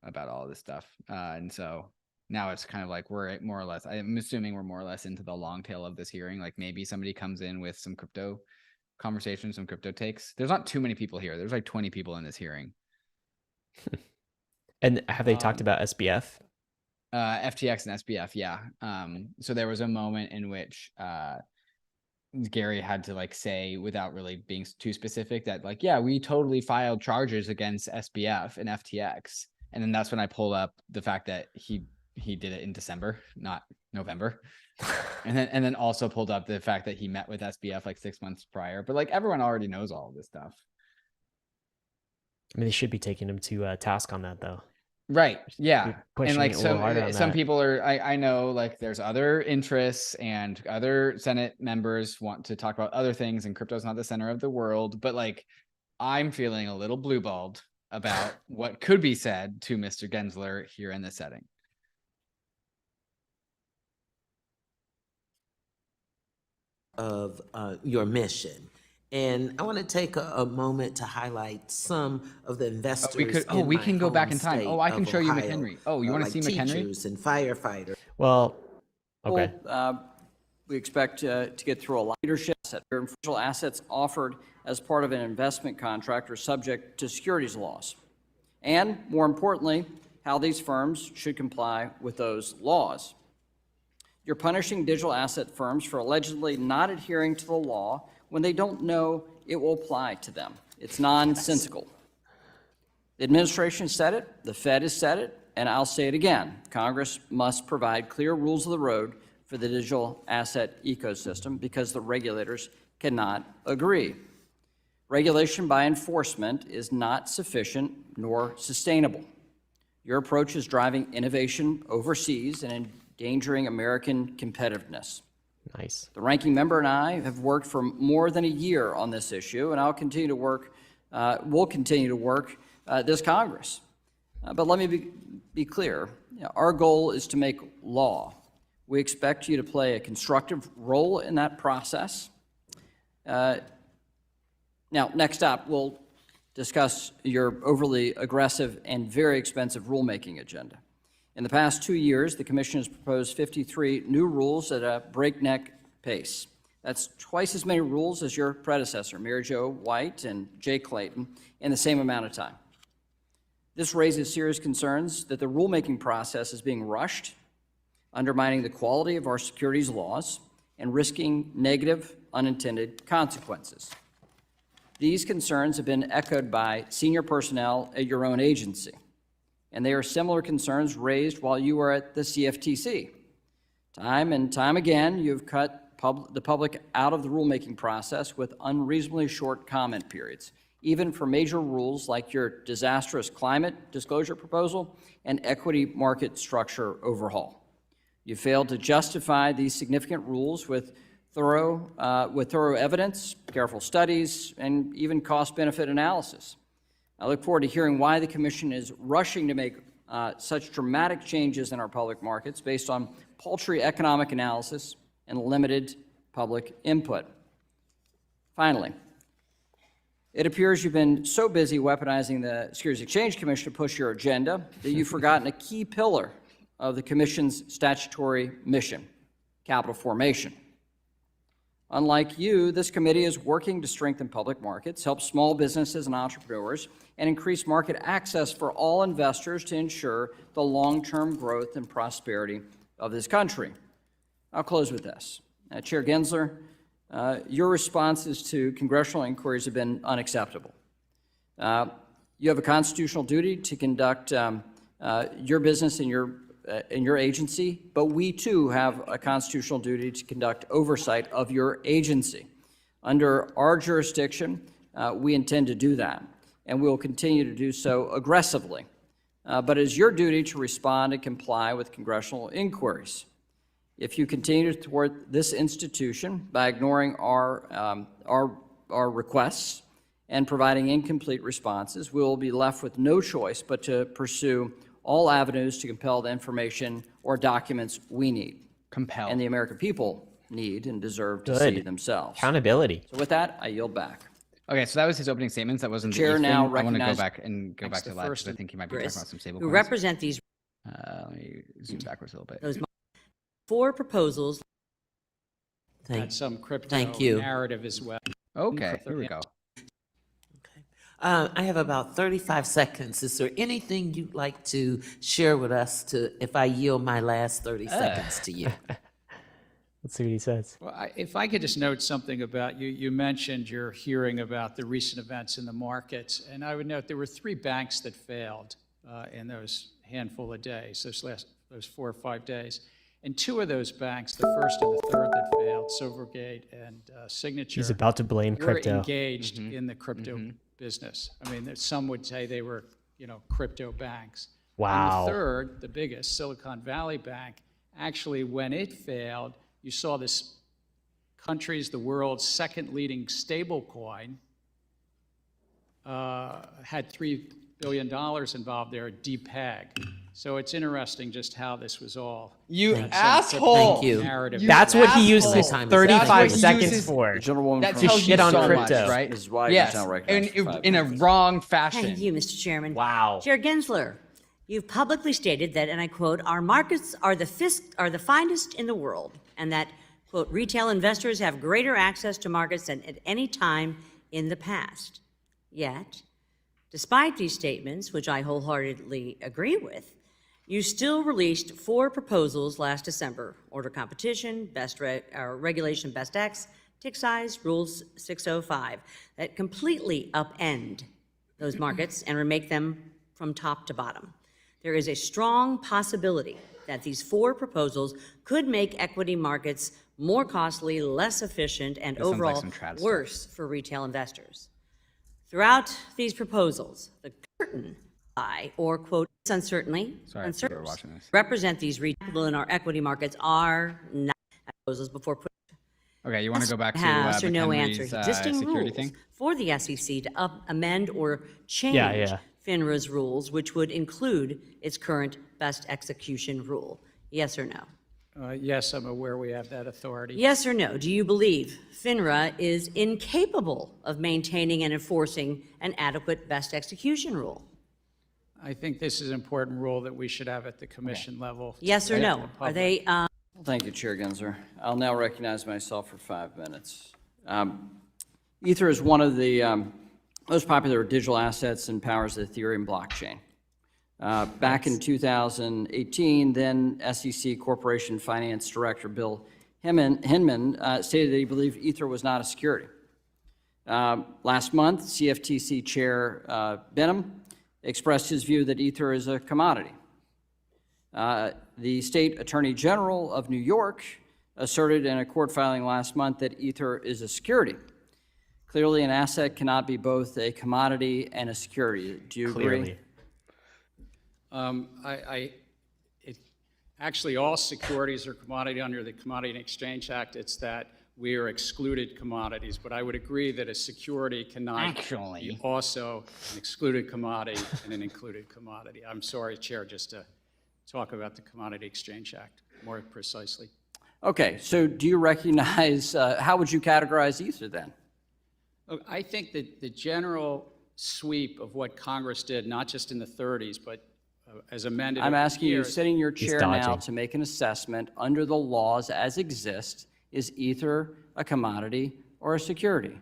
about all of this stuff, and so now it's kind of like we're more or less. I'm assuming we're more or less into the long tail of this hearing. Like maybe somebody comes in with some crypto conversation, some crypto takes. There's not too many people here. There's like 20 people in this hearing. And have they talked about SBF? FTX and SBF, yeah. So there was a moment in which Gary had to like say, without really being too specific, that like, yeah, we totally filed charges against SBF and FTX. And then that's when I pulled up the fact that he did it in December, not November. and then also pulled up the fact that he met with SBF like 6 months prior. But like everyone already knows all of this stuff. I mean, they should be taking him to task on that, though. Right. Yeah. Pushing And like it a little harder on some that. people are, I know like there's other interests and other Senate members want to talk about other things, and crypto's not the center of the world. But like I'm feeling a little blue-balled about what could be said to Mr. Gensler here in this setting. Of your mission. And I want to take a moment to highlight some of the investors. We can go back in time. Oh, I can show you McHenry. Oh, you want to see McHenry? Teachers and firefighters. Well, okay. We expect to get through a lot. Leadership financial assets offered as part of an investment contract are subject to securities laws. And more importantly, how these firms should comply with those laws. You're punishing digital asset firms for allegedly not adhering to the law when they don't know it will apply to them. It's nonsensical. The administration said it, the Fed has said it, and I'll say it again. Congress must provide clear rules of the road for the digital asset ecosystem because the regulators cannot agree. Regulation by enforcement is not sufficient nor sustainable. Your approach is driving innovation overseas and endangering American competitiveness. Nice. The ranking member and I have worked for more than a year on this issue, and I'll continue to work, we'll continue to work this Congress. But let me be clear. Our goal is to make law. We expect you to play a constructive role in that process. Now, next up, we'll discuss your overly aggressive and very expensive rulemaking agenda. In the past 2 years, the Commission has proposed 53 new rules at a breakneck pace. That's twice as many rules as your predecessor, Mary Jo White and Jay Clayton, in the same amount of time. This raises serious concerns that the rulemaking process is being rushed, undermining the quality of our securities laws, and risking negative unintended consequences. These concerns have been echoed by senior personnel at your own agency, and they are similar concerns raised while you were at the CFTC. Time and time again, you've cut the public out of the rulemaking process with unreasonably short comment periods, even for major rules like your disastrous climate disclosure proposal and equity market structure overhaul. You failed to justify these significant rules with thorough evidence, careful studies, and even cost-benefit analysis. I look forward to hearing why the Commission is rushing to make such dramatic changes in our public markets based on paltry economic analysis and limited public input. Finally, it appears you've been so busy weaponizing the Securities Exchange Commission to push your agenda that you've forgotten a key pillar of the Commission's statutory mission, capital formation. Unlike you, this committee is working to strengthen public markets, help small businesses and entrepreneurs, and increase market access for all investors to ensure the long-term growth and prosperity of this country. I'll close with this. Chair Gensler, your responses to congressional inquiries have been unacceptable. You have a constitutional duty to conduct your business in your in your agency, but we too have a constitutional duty to conduct oversight of your agency. Under our jurisdiction, we intend to do that, and we will continue to do so aggressively. But it is your duty to respond and comply with congressional inquiries. If you continue to thwart this institution by ignoring our requests and providing incomplete responses, we will be left with no choice but to pursue all avenues to compel the information or documents we need. Compel. And the American people need and deserve to Good. see themselves. Accountability. So with that, I yield back. Okay, so that was his opening statements. That wasn't the Chair ETH now thing. I want to go recognizes- back and go back to the that first because I think he might be talking about some stable who coins. represent these Let me zoom backwards a little bit. those 4 proposals. Had some crypto thank you. narrative as well. Okay, here we go. I have about 35 seconds. Is there anything you'd like to share with us if I yield my last 30 seconds to you? Let's see what he says. Well, if I could just note something about you. You mentioned your hearing about the recent events in the markets, and I would note there were 3 banks that failed in those handful of days, those 4 or 5 days. And 2 of those banks, the first and the third that failed, Silvergate and Signature, He's about to blame were crypto. engaged in the crypto business. I mean, some would say they were, crypto banks. Wow. And the third, the biggest, Silicon Valley Bank, actually, when it failed, you saw this country's, the world's second leading stable coin, had $3 billion involved there, DPEG. So it's interesting just how this was all. You had some asshole! Thank you. narrative. That's what he used asshole. his Time is 35 up. seconds for. The gentlewoman That from tells you shit on so crypto. much, right? This is why yes, you're not recognized for 5 in a minutes. wrong fashion. Thank you, Mr. Chairman. Wow. Chair Gensler, you've publicly stated that, and I quote, "Our markets are the finest in the world," and that, quote, "retail investors have greater access to markets than at any time in the past." Yet, despite these statements, which I wholeheartedly agree with, you still released 4 proposals last December: order competition, regulation best X, tick size, rules 605, that completely upend those markets and remake them from top to bottom. There is a strong possibility that these 4 proposals could make equity markets more costly, less efficient, and This sounds like overall some trad stuff. worse for retail investors. Throughout these proposals, the curtain or quote uncertainly Sorry, if you were watching this. represent these retail in our equity markets are not proposals before putting Okay, you want to go back to yes or no answers. McHenry's Existing security rules thing? for the SEC to amend or change Yeah. FINRA's rules, which would include its current best execution rule. Yes or no? Yes, I'm aware we have that authority. Yes or no? Do you believe FINRA is incapable of maintaining and enforcing an adequate best execution rule? I think this is an important rule that we should have at the commission level. Yes or to no? the Are public. they? Thank you, Chair Gensler. I'll now recognize myself for 5 minutes. Ether is one of the most popular digital assets and powers the Ethereum blockchain. Back in 2018, then SEC Corporation Finance Director Bill Hinman stated that he believed Ether was not a security. Last month, CFTC Chair Benham expressed his view that Ether is a commodity. The State Attorney General of New York asserted in a court filing last month that Ether is a security. Clearly, an asset cannot be both a commodity and a security. Do you agree? Actually, all securities are commodity under the Commodity and Exchange Act. It's that we are excluded commodities, but I would agree that a security cannot be also an excluded commodity and an included commodity. I'm sorry, Chair, just to talk about the Commodity Exchange Act more precisely. Okay, so do you recognize, how would you categorize Ether then? Look, I think that the general sweep of what Congress did, not just in the 30s, but as amended. I'm over asking you, years- sitting in your chair now dodging. to make an assessment under the laws as exist, is Ether a commodity or a security?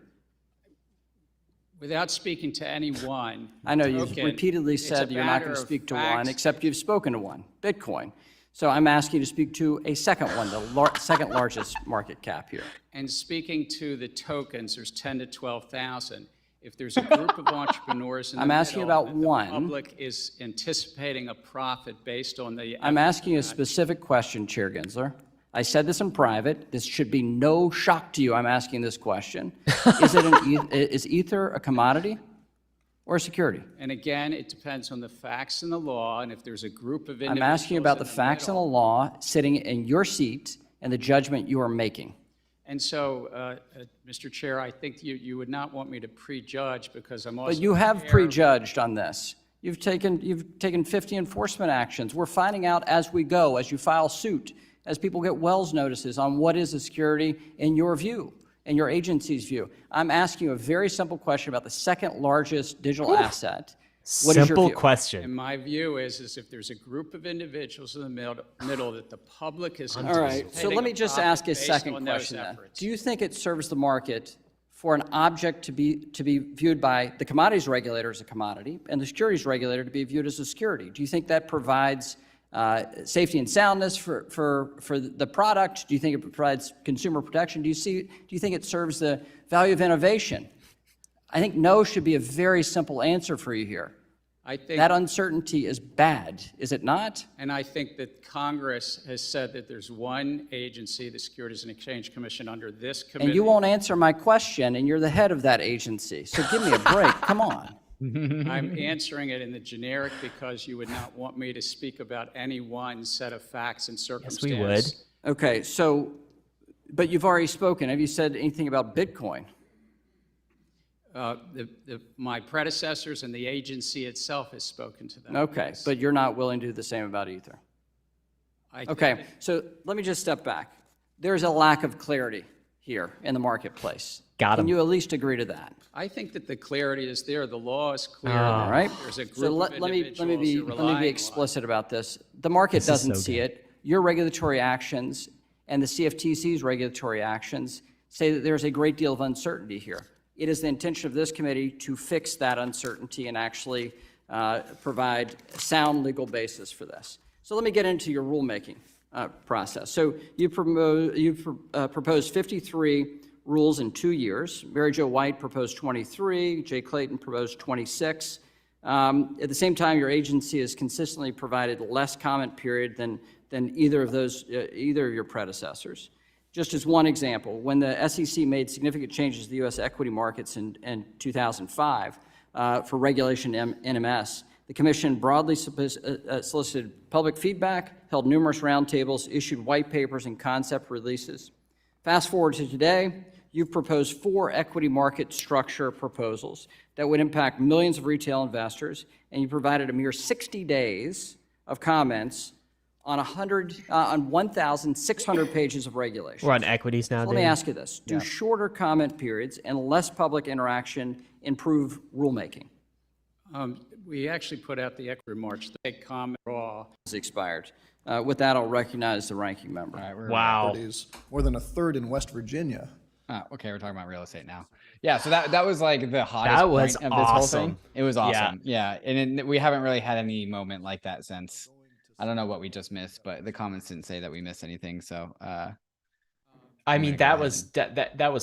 Without speaking to any one. I know you've token, repeatedly it's said a you're not matter going to of speak to facts. one, except you've spoken to one, Bitcoin. So I'm asking you to speak to a second one, the second largest market cap here. And speaking to the tokens, there's 10 to 12,000. if there's a group of entrepreneurs in the I'm asking middle about and the one. public is anticipating a profit based on the. I'm asking you a specific question, Chair Gensler. I said this in private. This should be no shock to you. I'm asking this question. Is Ether a commodity or a security? And again, it depends on the facts and the law, and if there's a group of I'm individuals. asking you about the facts and the law sitting in your seat and the judgment you are making. And so, Mr. Chair, I think you would not want me to prejudge because I'm also. But you have aware- prejudged on this. You've taken 50 enforcement actions. We're finding out as we go, as you file suit, as people get Wells notices on what is a security in your view, in your agency's view. I'm asking you a very simple question about the second largest digital asset. What is your Simple view? question. And my view is if there's a group of individuals in the middle that the public is. All right, so let me just ask a second on those question then. efforts. Do you think it serves the market for an object to be viewed by the commodities regulator as a commodity and the securities regulator to be viewed as a security? Do you think that provides safety and soundness for the product? Do you think it provides consumer protection? Do you think it serves the value of innovation? I think no should be a very simple answer for you here. I think That uncertainty is bad, is it not? And I think that Congress has said that there's one agency, the Securities and Exchange Commission, under this committee. And you won't answer my question, and you're the head of that agency. So give me a break. Come on. I'm answering it in the generic because you would not want me to speak about any one set of facts and circumstances. we would. Okay, so, but you've already spoken. Have you said anything about Bitcoin? My predecessors and the agency itself has spoken to them. Okay, but you're not willing to do the same about Ether. Okay, so let me just step back. There's a lack of clarity here in the marketplace. Got him. Can you at least agree to that? I think that the clarity is there. The law is clear. All right. There's a group So of let me individuals be explicit about this. The market doesn't see it. Your regulatory actions and the CFTC's regulatory actions say that there's a great deal of uncertainty here. It is the intention of this committee to fix that uncertainty and actually provide a sound legal basis for this. So let me get into your rulemaking process. So you proposed 53 rules in 2 years. Mary Jo White proposed 23. Jay Clayton proposed 26. At the same time, your agency has consistently provided less comment period than either of your predecessors. Just as one example, when the SEC made significant changes to the U.S. equity markets in 2005 for regulation NMS, the Commission broadly solicited public feedback, held numerous roundtables, issued white papers and concept releases. Fast forward to today, you've proposed 4 equity market structure proposals that would impact millions of retail investors, and you provided a mere 60 days of comments on 1,600 pages of regulations. We're on equities now, So let me ask you this. Do shorter comment periods and less public interaction improve rulemaking? We actually put out the equity remarks. They comment raw. Is expired. With that, I'll recognize the ranking member. Wow. More than a third in West Virginia. Oh, okay, we're talking about real estate now. Yeah, so that was like the hottest That was point of this whole awesome. thing. It was awesome. Yeah, and we haven't really had any moment like that since. I don't know what we just missed, but the comments didn't say that we missed anything. So, I mean, that was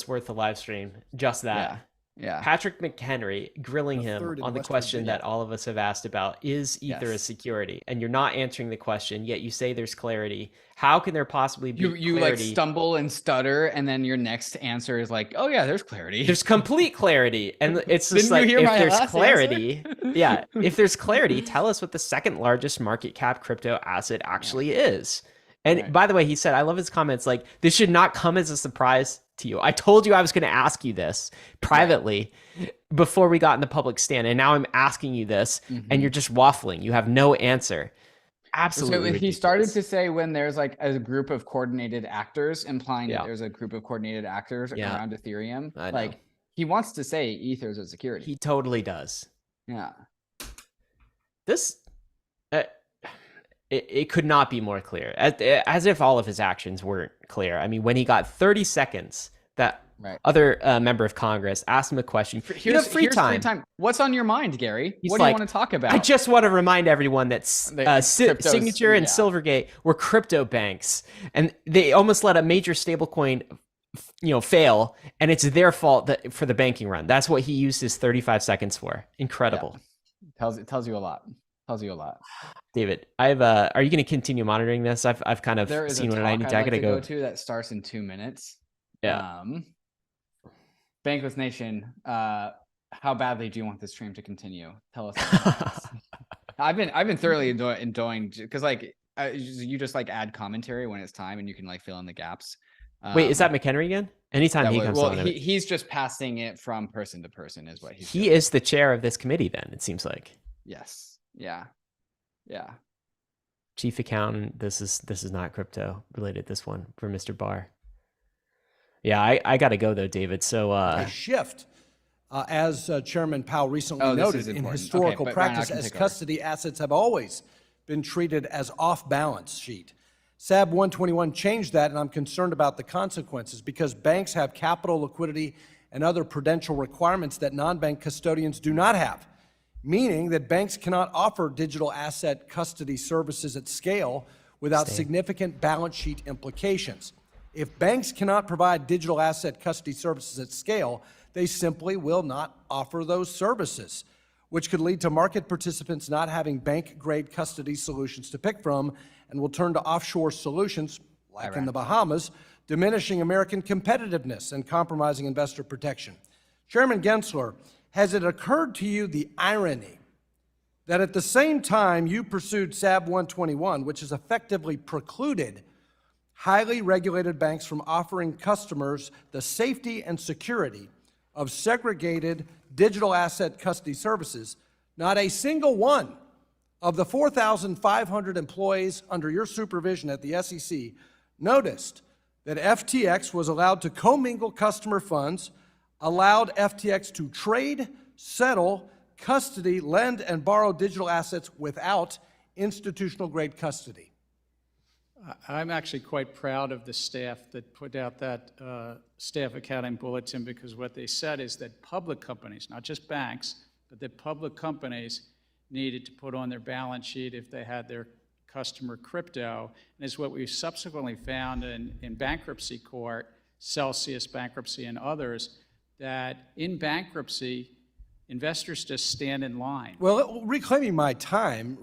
worth the live stream. Just that. Yeah. Patrick McHenry grilling him third in on the West question Virginia. that all of us have asked about: is Ether a security? And you're not answering the question, yet you say there's clarity. How can there possibly be You like clarity? stumble and stutter, and then your next answer is like, "Oh yeah, there's clarity." There's complete clarity, and it's just Didn't you like hear if my there's last clarity, yeah, if there's clarity, tell us what the second largest market cap crypto asset actually is. And by the way, he said, I love his comments. Like, this should not come as a surprise to you. I told you I was going to ask you this privately before we got in the public stand, and now I'm asking you this, and you're just waffling. You have no answer. Absolutely. So he started to say when there's like a group of coordinated actors, implying Yeah. that there's a group of coordinated actors Yeah. around Ethereum. I know. Like he wants to say Ether's a security. He totally does. Yeah. This, it could not be more clear. As if all of his actions weren't clear. I mean, when he got 30 seconds, that other member of Congress asked him a question. Here's free time. What's on your mind, Gary? He's What do you like, want to talk about? I just want to remind everyone that cryptos, Signature and yeah. Silvergate were crypto banks, and they almost let a major stablecoin fail, and it's their fault for the banking run. That's what he used his 35 seconds for. Incredible. Yeah. Tells you a lot. Tells you a lot. David, are you going to continue monitoring this? I've kind of there is seen a what I talk need I'd to. like I gotta to go to that starts in 2 minutes. Yeah. Bankless Nation, how badly do you want this stream to continue? Tell us in the comments. I've been thoroughly enjoying because like you just like add commentary when it's time and you can like fill in the gaps. Wait, is that McHenry again? Anytime he comes on, he's just passing it from person to person is what he's he doing. is the chair of this committee. Then it seems like. Yes. Yeah. Chief accountant. This is not crypto related. This one for Mr. Barr. Yeah, I got to go though, David. So a shift. As Chairman Powell recently noted, in historical practice, as custody assets have always been treated as off-balance sheet. SAB 121 changed that, and I'm concerned about the consequences because banks have capital, liquidity, and other prudential requirements that non-bank custodians do not have, meaning that banks cannot offer digital asset custody services at scale without significant balance sheet implications. If banks cannot provide digital asset custody services at scale, they simply will not offer those services, which could lead to market participants not having bank-grade custody solutions to pick from and will turn to offshore solutions, like in the Bahamas, diminishing American competitiveness and compromising investor protection. Chairman Gensler, has it occurred to you the irony that at the same time you pursued SAB 121, which has effectively precluded highly regulated banks from offering customers the safety and security of segregated digital asset custody services, not a single one of the 4,500 employees under your supervision at the SEC noticed that FTX was allowed to commingle customer funds, allowed FTX to trade, settle, custody, lend, and borrow digital assets without institutional-grade custody? I'm actually quite proud of the staff that put out that staff accounting bulletin, because what they said is that public companies, not just banks, but that public companies needed to put on their balance sheet if they had their customer crypto. And it's what we subsequently found in bankruptcy court, Celsius bankruptcy and others, that in bankruptcy, investors just stand in line. Well, reclaiming my time,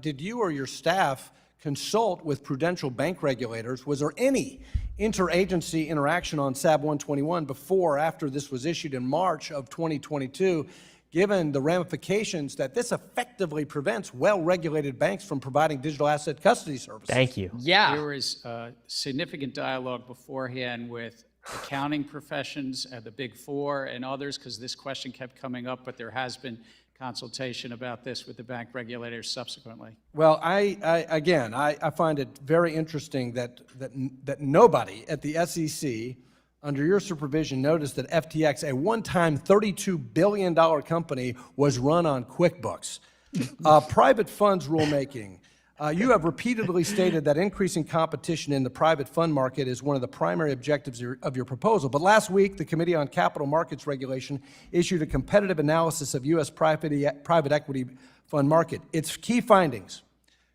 did you or your staff consult with prudential bank regulators? Was there any interagency interaction on SAB 121 before or after this was issued in March of 2022, given the ramifications that this effectively prevents well-regulated banks from providing digital asset custody services? Thank you. Yeah. There was significant dialogue beforehand with accounting professions at the Big Four and others, because this question kept coming up, but there has been consultation about this with the bank regulators subsequently. Well, I find it very interesting that nobody at the SEC under your supervision noticed that FTX, a one-time $32 billion company, was run on QuickBooks. Private funds rulemaking. You have repeatedly stated that increasing competition in the private fund market is one of the primary objectives of your proposal. But last week, the Committee on Capital Markets Regulation issued a competitive analysis of U.S. private equity fund market. Its key findings: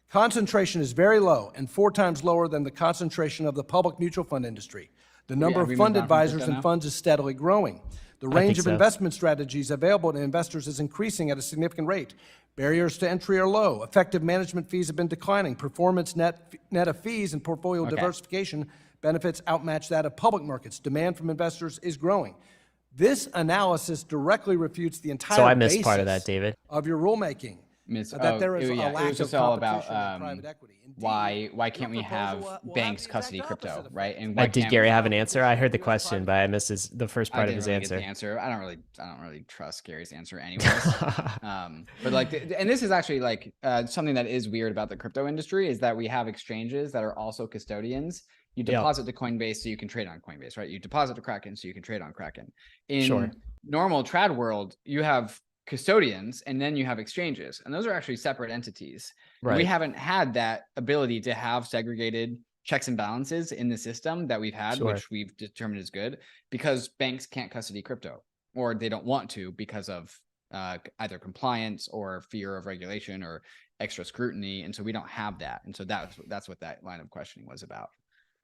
concentration is very low and 4 times lower than the concentration of the public mutual fund industry. The number of fund advisors and funds is steadily growing. The range of investment strategies available to investors is increasing at a significant rate. Barriers to entry are low. Effective management fees have been declining. Performance net of fees and portfolio diversification benefits outmatch that of public markets. Demand from investors is growing. This analysis directly refutes the entire So I missed part of that, David. Of your rulemaking. That there is a lack of competition in private equity. Why can't we have banks custody crypto, right? And why did Gary have an answer? I heard the question, but I missed the first part of his answer. Get the answer. I don't really trust Gary's answer anyways. But like, and this is actually like something that is weird about the crypto industry is that we have exchanges that are also custodians. You deposit to Coinbase so you can trade on Coinbase, right? You deposit to Kraken so you can trade on Kraken. In normal trad world, you have custodians and then you have exchanges, and those are actually separate entities. Right. We haven't had that ability to have segregated checks and balances in the system that we've had, which we've determined is good, because banks can't custody crypto, or they don't want to because of either compliance or fear of regulation or extra scrutiny, and so we don't have that. And so that's what that line of questioning was about.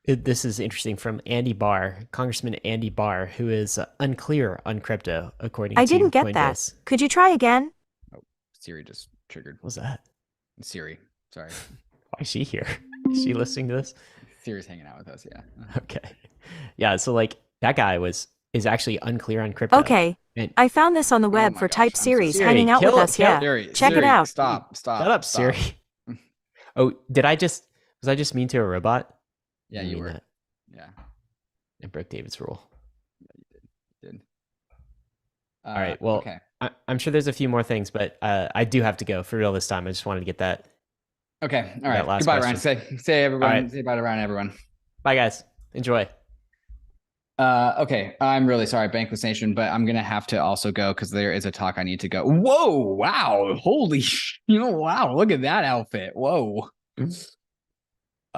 This is interesting from Andy Barr, Congressman Andy Barr, who is unclear on crypto, according to I didn't get Coinbase. that. Could you try again? Oh, Siri just triggered. What was that? Siri, sorry. Why is she here? Is she listening to this? Siri's hanging out with us, yeah. Okay. Yeah, so like that guy is actually unclear on crypto. Okay. And I found this on the web my for gosh, type I'm so series Siri, hanging out with kill it, us. kill it. Yeah. Siri, Check Siri, it out. Stop. shut up, stop. Siri. Oh, was I just mean to a robot? Yeah, I you mean were. that. Yeah, I broke David's rule. you did. All right. Well, okay. I'm sure there's a few more things, but I do have to go for real this time. I just wanted to get that. Okay. All that right. last Goodbye, question. Ryan. Say everyone. All right. Say bye to Ryan, everyone. Bye, guys. Enjoy. Okay. I'm really sorry, Bankless Nation, but I'm gonna have to also go because there is a talk I need to go. Whoa! Wow! Holy! Wow! Look at that outfit! Whoa!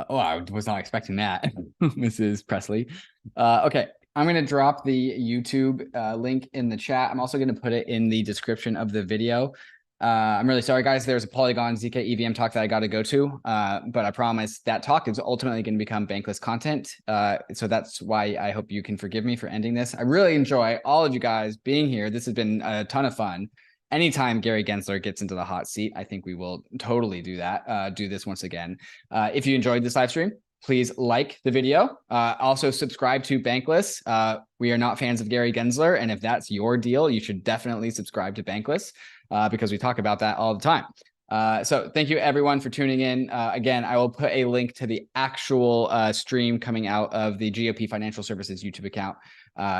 Oh, I was not expecting that, Mrs. Presley. Okay. I'm going to drop the YouTube link in the chat. I'm also going to put it in the description of the video. I'm really sorry, guys. There's a Polygon ZK EVM talk that I got to go to, but I promise that talk is ultimately going to become Bankless content. So that's why I hope you can forgive me for ending this. I really enjoy all of you guys being here. This has been a ton of fun. Anytime Gary Gensler gets into the hot seat, I think we will totally do that, do this once again. If you enjoyed this live stream, please like the video. Also subscribe to Bankless. We are not fans of Gary Gensler, and if that's your deal, you should definitely subscribe to Bankless because we talk about that all the time. So thank you everyone for tuning in. Again, I will put a link to the actual stream coming out of the GOP Financial Services YouTube account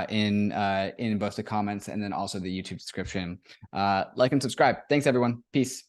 in both the comments and then also the YouTube description. Like and subscribe. Thanks everyone. Peace.